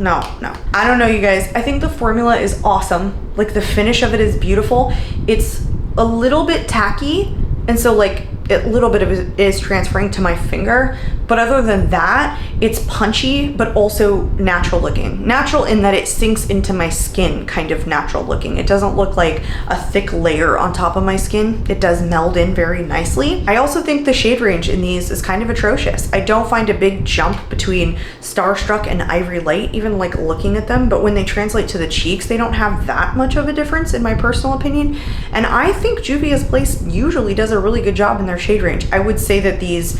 I don't know, you guys. I think the formula is awesome. Like, the finish of it is beautiful. It's a little bit tacky, and so like a little bit of it is transferring to my finger, but other than that, it's punchy, but also natural looking. Natural in that it sinks into my skin, kind of natural looking. It doesn't look like a thick layer on top of my skin. It does meld in very nicely. I also think the shade range in these is kind of atrocious. I don't find a big jump between Starstruck and Ivory Light, even like looking at them, but when they translate to the cheeks, they don't have that much of a difference in my personal opinion. And I think Juvia's Place usually does a really good job in their shade range. I would say that these,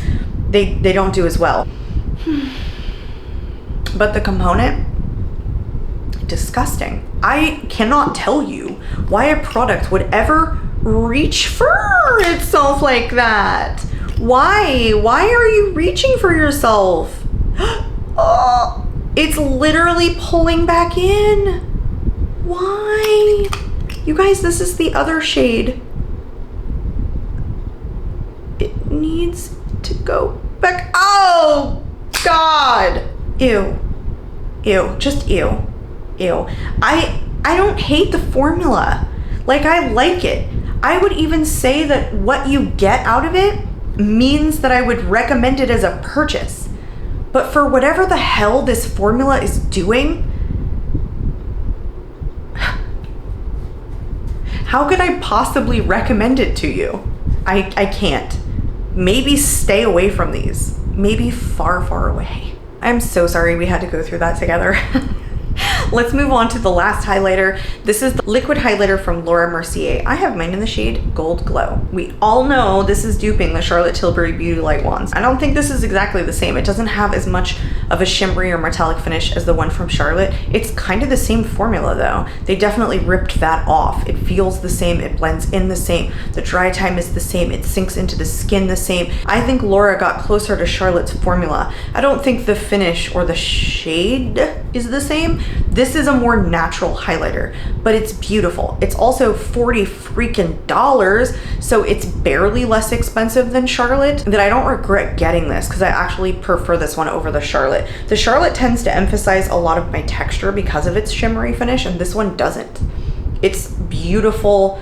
they don't do as well. But the component, disgusting. I cannot tell you why a product would ever reach for itself like that. Why are you reaching for yourself? Oh, it's literally pulling back in. Why? You guys, this is the other shade. It needs to go back. Oh God. Ew. Just ew. I don't hate the formula. Like, I like it. I would even say that what you get out of it means that I would recommend it as a purchase. But for whatever the hell this formula is doing, How could I possibly recommend it to you? I can't. Maybe stay away from these. Maybe far, far away. I'm so sorry we had to go through that together. Let's move on to the last highlighter. This is the liquid highlighter from Laura Mercier. I have mine in the shade Gold Glow. We all know this is duping the Charlotte Tilbury Beauty Light wands. I don't think this is exactly the same. It doesn't have as much of a shimmery or metallic finish as the one from Charlotte. It's kind of the same formula though. They definitely ripped that off. It feels the same, it blends in the same. The dry time is the same, it sinks into the skin the same. I think Laura got closer to Charlotte's formula. I don't think the finish or the shade is the same. This is a more natural highlighter, but it's beautiful. It's also $40 freaking, so it's barely less expensive than Charlotte. That I don't regret getting this because I actually prefer this one over the Charlotte. The Charlotte tends to emphasize a lot of my texture because of its shimmery finish, and this one doesn't. It's beautiful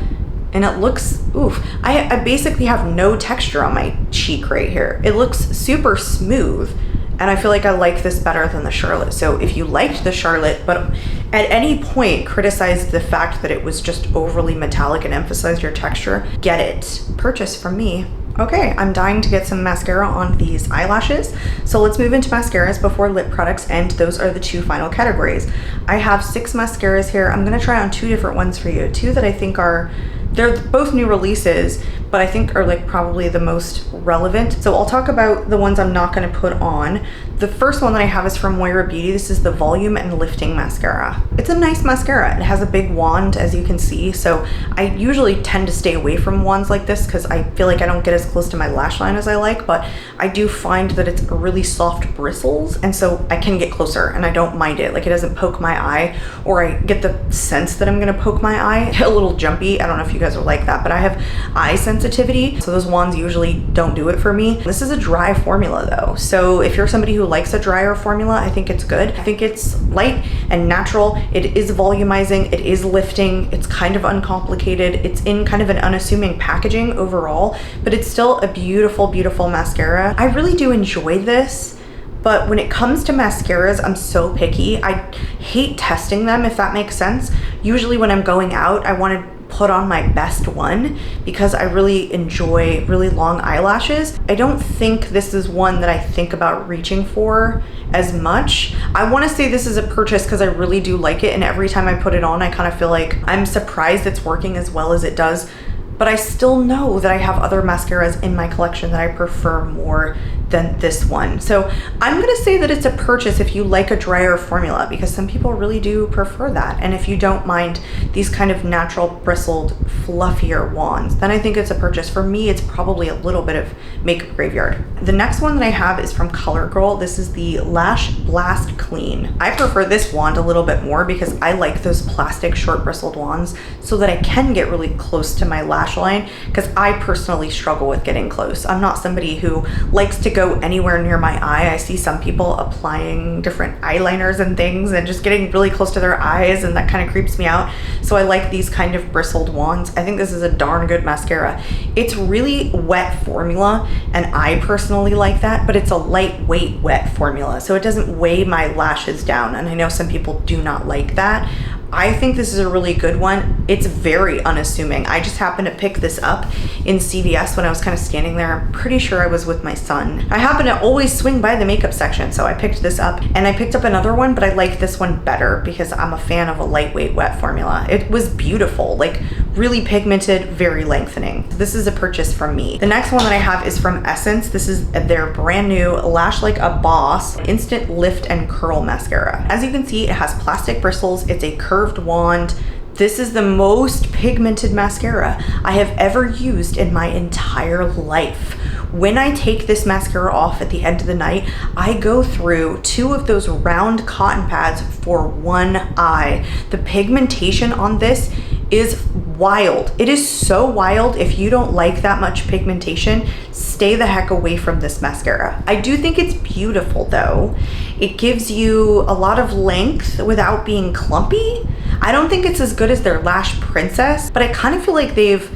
and it looks, oof. I basically have no texture on my cheek right here. It looks super smooth. And I feel like I like this better than the Charlotte. So if you liked the Charlotte, but at any point criticized the fact that it was just overly metallic and emphasized your texture, get it. Purchase from me. Okay, I'm dying to get some mascara on these eyelashes. So let's move into mascaras before lip products, and those are the two final categories. I have 6 mascaras here. I'm gonna try on 2 different ones for you. 2 that I think are, they're both new releases, but I think are like probably the most relevant. So I'll talk about the ones I'm not gonna put on. The first one that I have is from Moira Beauty. This is the Volume and Lifting Mascara. It's a nice mascara. It has a big wand, as you can see. So I usually tend to stay away from wands like this because I feel like I don't get as close to my lash line as I like, but I do find that it's really soft bristles, and so I can get closer and I don't mind it. Like, it doesn't poke my eye, or I get the sense that I'm gonna poke my eye. A little jumpy. I don't know if you guys are like that, but I have eye sensitivity, so those wands usually don't do it for me. This is a dry formula though, so if you're somebody who likes a drier formula, I think it's good. I think it's light and natural. It is volumizing, it is lifting, it's kind of uncomplicated, it's in kind of an unassuming packaging overall, but it's still a beautiful, beautiful mascara. I really do enjoy this. But when it comes to mascaras, I'm so picky. I hate testing them, if that makes sense. Usually when I'm going out, I want to put on my best one because I really enjoy really long eyelashes. I don't think this is one that I think about reaching for as much. I want to say this is a purchase because I really do like it, and every time I put it on, I kind of feel like I'm surprised it's working as well as it does. But I still know that I have other mascaras in my collection that I prefer more than this one. So I'm gonna say that it's a purchase if you like a drier formula, because some people really do prefer that. And if you don't mind these kind of natural bristled, fluffier wands, then I think it's a purchase. For me, it's probably a little bit of makeup graveyard. The next one that I have is from CoverGirl. This is the Lash Blast Clean. I prefer this wand a little bit more because I like those plastic short bristled wands so that I can get really close to my lash line, because I personally struggle with getting close. I'm not somebody who likes to go anywhere near my eye. I see some people applying different eyeliners and things and just getting really close to their eyes, and that kind of creeps me out. So I like these kind of bristled wands. I think this is a darn good mascara. It's really wet formula, and I personally like that, but it's a lightweight wet formula, so it doesn't weigh my lashes down, and I know some people do not like that. I think this is a really good one. It's very unassuming. I just happened to pick this up in CVS when I was kind of standing there. I'm pretty sure I was with my son. I happen to always swing by the makeup section, so I picked this up, and I picked up another one, but I like this one better because I'm a fan of a lightweight wet formula. It was beautiful, like really pigmented, very lengthening. This is a purchase from me. The next one that I have is from Essence. This is their brand new Lash Like a Boss Instant Lift and Curl Mascara. As you can see, it has plastic bristles. It's a curved wand. This is the most pigmented mascara I have ever used in my entire life. When I take this mascara off at the end of the night, I go through 2 of those round cotton pads for one eye. The pigmentation on this is wild. It is so wild. If you don't like that much pigmentation, stay the heck away from this mascara. I do think it's beautiful though. It gives you a lot of length without being clumpy. I don't think it's as good as their Lash Princess, but I kind of feel like they've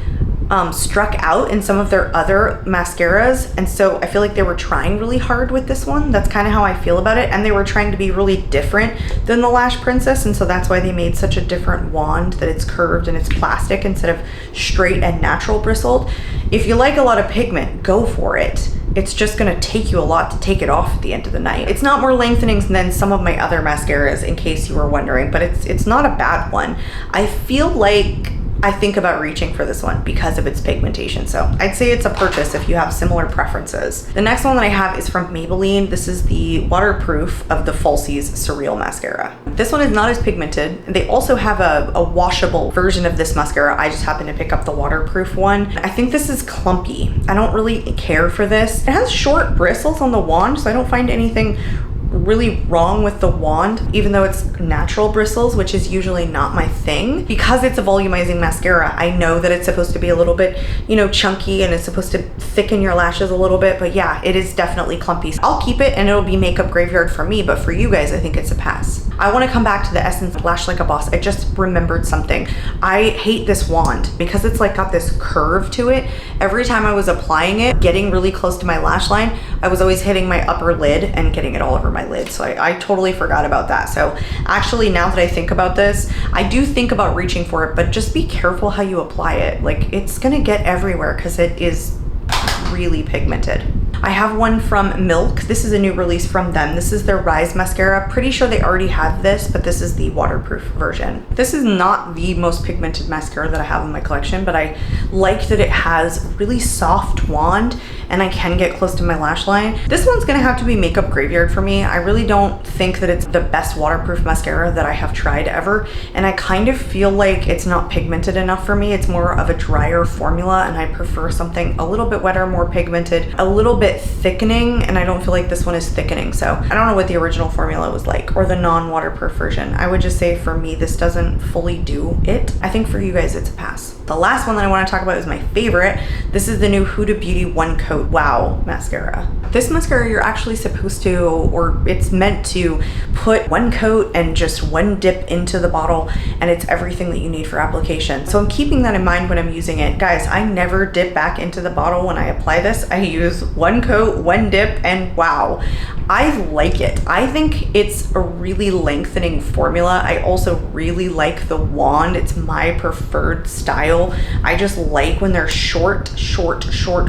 struck out in some of their other mascaras, and so I feel like they were trying really hard with this one. That's kind of how I feel about it, and they were trying to be really different than the Lash Princess, and so that's why they made such a different wand, that it's curved and it's plastic instead of straight and natural bristled. If you like a lot of pigment, go for it. It's just gonna take you a lot to take it off at the end of the night. It's not more lengthening than some of my other mascaras, in case you were wondering, but it's not a bad one. I feel like I think about reaching for this one because of its pigmentation. So I'd say it's a purchase if you have similar preferences. The next one that I have is from Maybelline. This is the waterproof of the Falsies Surreal Mascara. This one is not as pigmented. They also have a washable version of this mascara. I just happened to pick up the waterproof one. I think this is clumpy. I don't really care for this. It has short bristles on the wand, so I don't find anything really wrong with the wand, even though it's natural bristles, which is usually not my thing. Because it's a volumizing mascara, I know that it's supposed to be a little bit, you know, chunky, and it's supposed to thicken your lashes a little bit, but yeah, it is definitely clumpy. I'll keep it and it'll be makeup graveyard for me, but for you guys, I think it's a pass. I want to come back to the Essence Lash Like a Boss. I just remembered something. I hate this wand because it's like got this curve to it. Every time I was applying it, getting really close to my lash line, I was always hitting my upper lid and getting it all over my lid. So I totally forgot about that. So actually, now that I think about this, I do think about reaching for it, but just be careful how you apply it. Like, it's gonna get everywhere because it is really pigmented. I have one from Milk. This is a new release from them. This is their Rise Mascara. Pretty sure they already had this, but this is the waterproof version. This is not the most pigmented mascara that I have in my collection, but I like that it has really soft wand and I can get close to my lash line. This one's gonna have to be makeup graveyard for me. I really don't think that it's the best waterproof mascara that I have tried ever, and I kind of feel like it's not pigmented enough for me. It's more of a drier formula, and I prefer something a little bit wetter, more pigmented, a little bit thickening, and I don't feel like this one is thickening. So I don't know what the original formula was like, or the non-waterproof version. I would just say for me, this doesn't fully do it. I think for you guys, it's a pass. The last one that I want to talk about is my favorite. This is the new Huda Beauty One Coat Wow Mascara. This mascara, you're actually supposed to, or it's meant to put one coat and just one dip into the bottle, and it's everything that you need for application. So I'm keeping that in mind when I'm using it. Guys, I never dip back into the bottle when I apply this. I use one coat, one dip, and wow. I like it. I think it's a really lengthening formula. I also really like the wand. It's my preferred style. I just like when they're short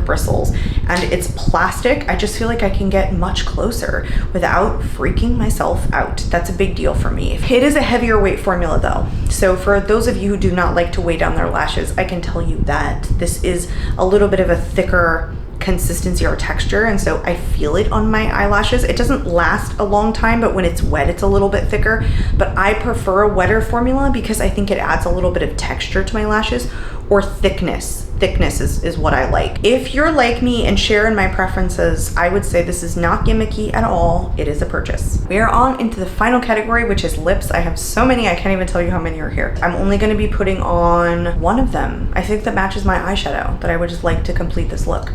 bristles, and it's plastic. I just feel like I can get much closer without freaking myself out. That's a big deal for me. It is a heavier weight formula though. So for those of you who do not like to weigh down their lashes, I can tell you that this is a little bit of a thicker consistency or texture, and so I feel it on my eyelashes. It doesn't last a long time, but when it's wet, it's a little bit thicker. But I prefer a wetter formula because I think it adds a little bit of texture to my lashes, or thickness. Thickness is what I like. If you're like me and share in my preferences, I would say this is not gimmicky at all. It is a purchase. We are on into the final category, which is lips. I have so many, I can't even tell you how many are here. I'm only gonna be putting on one of them. I think that matches my eyeshadow that I would just like to complete this look.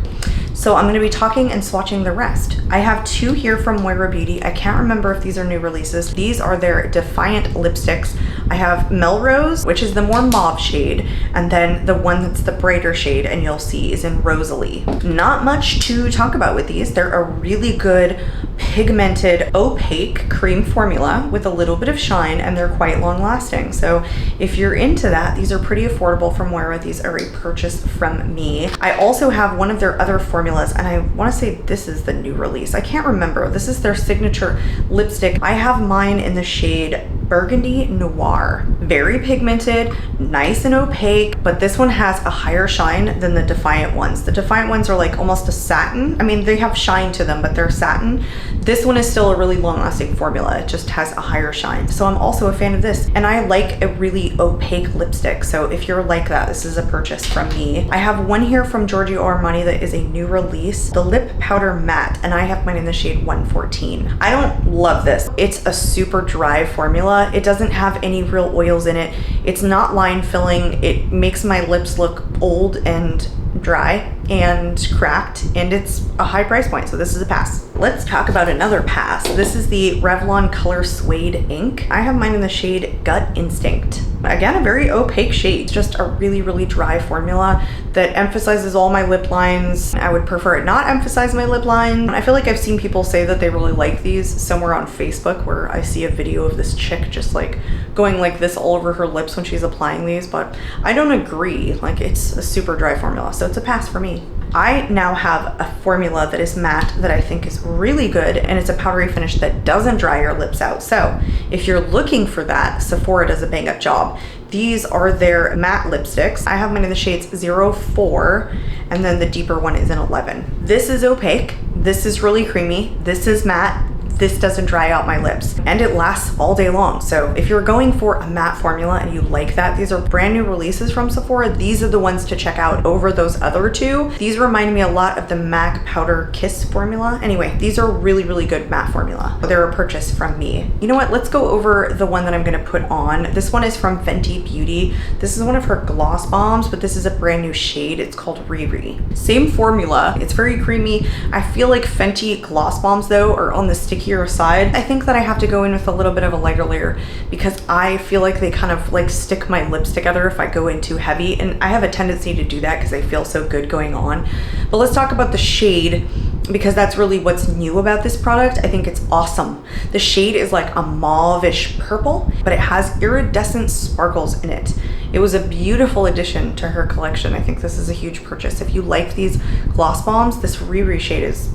So I'm gonna be talking and swatching the rest. I have two here from Moira Beauty. I can't remember if these are new releases. These are their Defiant lipsticks. I have Melrose, which is the more mauve shade, and then the one that's the brighter shade, and you'll see, is in Rosalie. Not much to talk about with these. They're a really good pigmented opaque cream formula with a little bit of shine, and they're quite long lasting. So if you're into that, these are pretty affordable from Moira. These are a purchase from me. I also have one of their other formulas, and I want to say this is the new release. I can't remember. This is their signature lipstick. I have mine in the shade Burgundy Noir. Very pigmented, nice and opaque, but this one has a higher shine than the Defiant ones. The Defiant ones are like almost a satin. I mean, they have shine to them, but they're satin. This one is still a really long-lasting formula. It just has a higher shine. So I'm also a fan of this, and I like a really opaque lipstick. So if you're like that, this is a purchase from me. I have one here from Giorgio Armani that is a new release, the Lip Powder Matte, and I have mine in the shade 114. I don't love this. It's a super dry formula. It doesn't have any real oils in it. It's not line filling. It makes my lips look old and dry and cracked, and it's a high price point, so this is a pass. Let's talk about another pass. This is the Revlon Color Suede ink. I have mine in the shade Gut Instinct. Again, a very opaque shade. It's just a really, really dry formula that emphasizes all my lip lines. I would prefer it not emphasize my lip line. I feel like I've seen people say that they really like these somewhere on Facebook, where I see a video of this chick just like going like this all over her lips when she's applying these, but I don't agree. Like, it's a super dry formula, so it's a pass for me. I now have a formula that is matte that I think is really good, and it's a powdery finish that doesn't dry your lips out. So if you're looking for that, Sephora does a bang up job. These are their matte lipsticks. I have mine in the shades 04, and then the deeper one is in 11. This is opaque, this is really creamy, this is matte, this doesn't dry out my lips, and it lasts all day long. So if you're going for a matte formula and you like that, these are brand new releases from Sephora. These are the ones to check out over those other two. These remind me a lot of the MAC Powder Kiss formula. Anyway, these are really, really good matte formula. They're a purchase from me. You know what? Let's go over the one that I'm gonna put on. This one is from Fenty Beauty. This is one of her gloss bombs, but this is a brand new shade. It's called Riri. Same formula. It's very creamy. I feel like Fenty gloss bombs though are on the sticky side. I think that I have to go in with a little bit of a lighter layer because I feel like they kind of like stick my lips together if I go in too heavy, and I have a tendency to do that because they feel so good going on. But let's talk about the shade, because that's really what's new about this product. I think it's awesome. The shade is like a mauve-ish purple, but it has iridescent sparkles in it. It was a beautiful addition to her collection. I think this is a huge purchase. If you like these gloss bombs, this Riri shade is...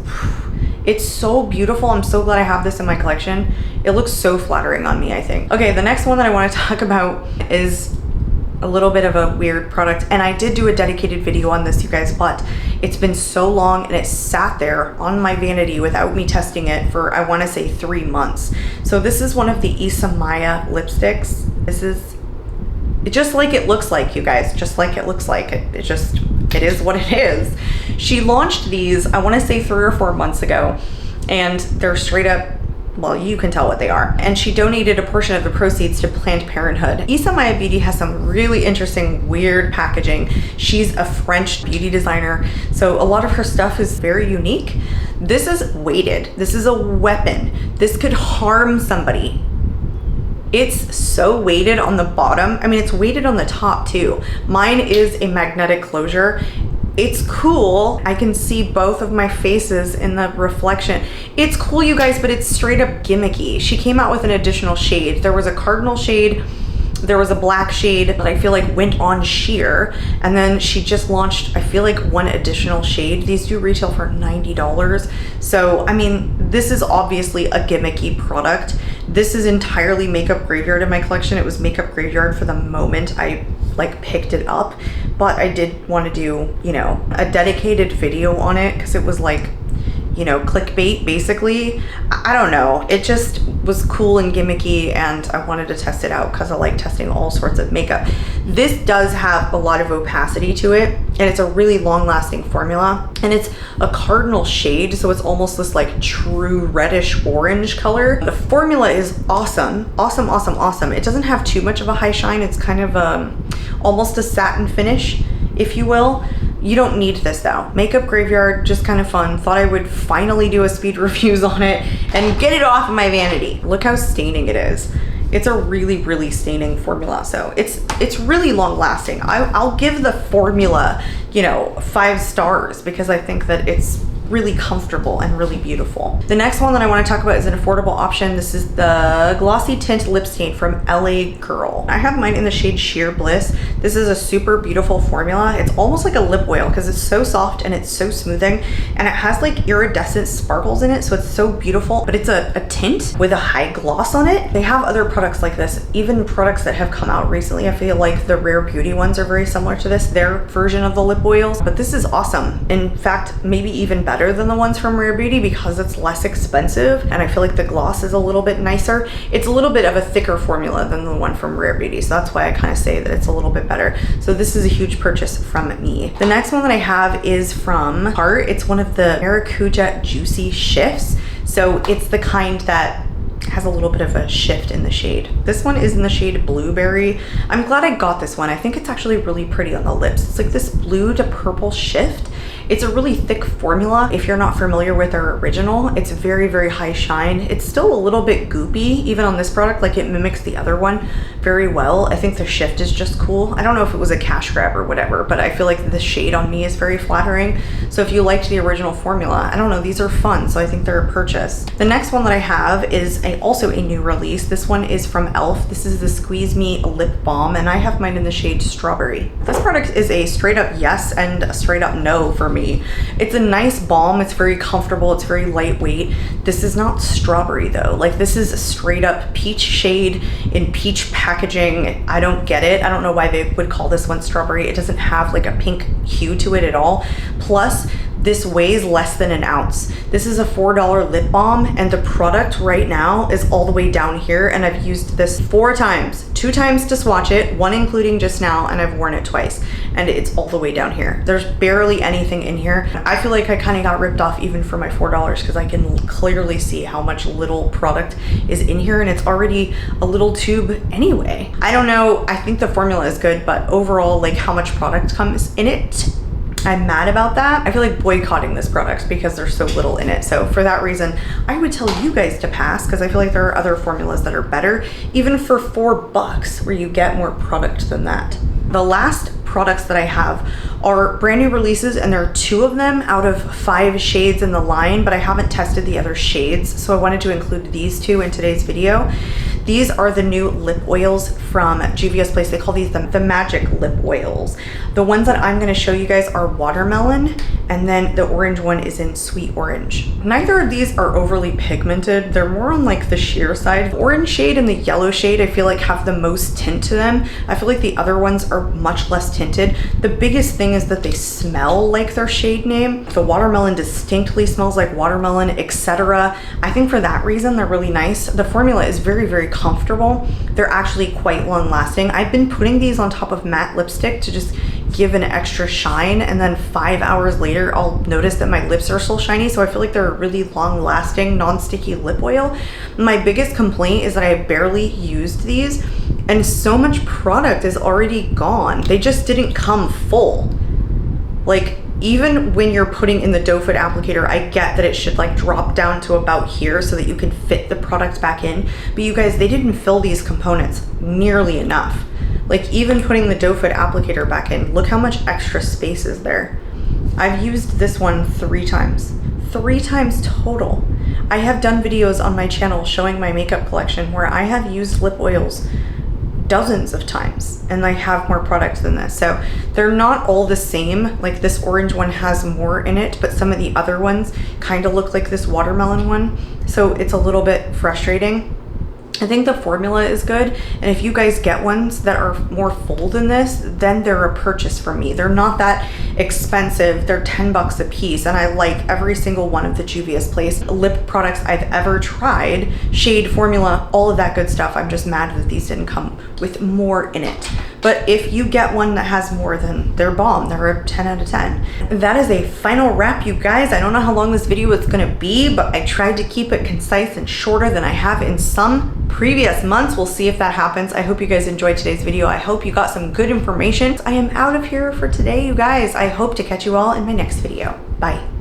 It's so beautiful. I'm so glad I have this in my collection. It looks so flattering on me, I think. Okay, the next one that I want to talk about is a little bit of a weird product, and I did do a dedicated video on this, you guys, but it's been so long and it sat there on my vanity without me testing it for, I want to say, 3 months. So this is one of the Issa Maya lipsticks. This is just like it looks like, you guys, just like it looks like. It is what it is. She launched these, I want to say 3 or 4 months ago, and they're straight up, well, you can tell what they are. And she donated a portion of the proceeds to Planned Parenthood. Issa Maya Beauty has some really interesting, weird packaging. She's a French beauty designer, so a lot of her stuff is very unique. This is weighted. This is a weapon. This could harm somebody. It's so weighted on the bottom. I mean, it's weighted on the top too. Mine is a magnetic closure. It's cool. I can see both of my faces in the reflection. It's cool, you guys, but it's straight up gimmicky. She came out with an additional shade. There was a cardinal shade, there was a black shade that I feel like went on sheer, and then she just launched, I feel like, one additional shade. These do retail for $90. So, I mean, this is obviously a gimmicky product. This is entirely Makeup Graveyard in my collection. It was Makeup Graveyard for the moment I like picked it up, but I did want to do, you know, a dedicated video on it because it was like, you know, clickbait basically. I don't know, it just was cool and gimmicky, and I wanted to test it out because I like testing all sorts of makeup. This does have a lot of opacity to it, and it's a really long-lasting formula, and it's a cardinal shade, so it's almost this like true reddish orange color. The formula is awesome. It doesn't have too much of a high shine. It's kind of almost a satin finish, if you will. You don't need this though. Makeup Graveyard, just kind of fun. Thought I would finally do a speed reviews on it and get it off of my vanity. Look how staining it is. It's a really, really staining formula. So it's really long lasting. I'll give the formula, you know, 5 stars because I think that it's really comfortable and really beautiful. The next one that I want to talk about is an affordable option. This is the Glossy Tint Lip Stain from LA Girl. I have mine in the shade Sheer Bliss. This is a super beautiful formula. It's almost like a lip oil because it's so soft and it's so smoothing, and it has like iridescent sparkles in it, so it's so beautiful, but it's a tint with a high gloss on it. They have other products like this, even products that have come out recently. I feel like the Rare Beauty ones are very similar to this, their version of the lip oils, but this is awesome. In fact, maybe even better than the ones from Rare Beauty because it's less expensive, and I feel like the gloss is a little bit nicer. It's a little bit of a thicker formula than the one from Rare Beauty, so that's why I kind of say that it's a little bit better. So this is a huge purchase from me. The next one that I have is from Tarte. It's one of the Maracuja Juicy Shifts. So it's the kind that has a little bit of a shift in the shade. This one is in the shade Blueberry. I'm glad I got this one. I think it's actually really pretty on the lips. It's like this blue to purple shift, It's a really thick formula. If you're not familiar with their original, it's very, very high shine. It's still a little bit goopy, even on this product, like it mimics the other one very well. I think the shift is just cool. I don't know if it was a cash grab or whatever, but I feel like the shade on me is very flattering. So if you liked the original formula, I don't know, these are fun, so I think they're a purchase. The next one that I have is also a new release. This one is from e.l.f. This is the Squeeze Me Lip Balm, and I have mine in the shade Strawberry. This product is a straight up yes and a straight up no for me. It's a nice balm. It's very comfortable. It's very lightweight. This is not strawberry though. Like, this is a straight up peach shade in peach packaging. I don't get it. I don't know why they would call this one strawberry. It doesn't have like a pink hue to it at all. Plus, this weighs less than an ounce. This is a $4 lip balm, and the product right now is all the way down here, and I've used this 4 times. 2 times to swatch it, 1 including just now, and I've worn it twice, and it's all the way down here. There's barely anything in here. I feel like I kind of got ripped off even for my $4 because I can clearly see how much little product is in here, and it's already a little tube anyway. I don't know, I think the formula is good, but overall, like how much product comes in it, I'm mad about that. I feel like boycotting this product because there's so little in it. So for that reason, I would tell you guys to pass because I feel like there are other formulas that are better, even for $4 where you get more product than that. The last products that I have are brand new releases, and there are 2 of them out of 5 shades in the line, but I haven't tested the other shades, so I wanted to include these 2 in today's video. These are the new lip oils from Juvia's Place. They call these the magic lip oils. The ones that I'm going to show you guys are watermelon, and then the orange one is in sweet orange. Neither of these are overly pigmented. They're more on like the sheer side. The orange shade and the yellow shade I feel like have the most tint to them. I feel like the other ones are much less tinted. The biggest thing is that they smell like their shade name. The watermelon distinctly smells like watermelon, etc. I think for that reason they're really nice. The formula is very, very comfortable. They're actually quite long lasting. I've been putting these on top of matte lipstick to just give an extra shine, and then 5 hours later I'll notice that my lips are still shiny, so I feel like they're a really long lasting non-sticky lip oil. My biggest complaint is that I barely used these, and so much product is already gone. They just didn't come full. Like, even when you're putting in the doe foot applicator, I get that it should like drop down to about here so that you can fit the product back in, but you guys, they didn't fill these components nearly enough. Like, even putting the doe foot applicator back in, look how much extra space is there. I've used this one 3 times. 3 times total. I have done videos on my channel showing my makeup collection where I have used lip oils dozens of times, and I have more product than this. So they're not all the same. Like, this orange one has more in it, but some of the other ones kind of look like this watermelon one. So it's a little bit frustrating. I think the formula is good, and if you guys get ones that are more full than this, then they're a purchase for me. They're not that expensive. They're 10 bucks a piece, and I like every single one of the Juvia's Place lip products I've ever tried. Shade, formula, all of that good stuff. I'm just mad that these didn't come with more in it. But if you get one that has more, then they're bomb. They're a 10 out of 10. That is a final wrap, you guys. I don't know how long this video is gonna be, but I tried to keep it concise and shorter than I have in some previous months. We'll see if that happens. I hope you guys enjoyed today's video. I hope you got some good information. I am out of here for today, you guys. I hope to catch you all in my next video. Bye.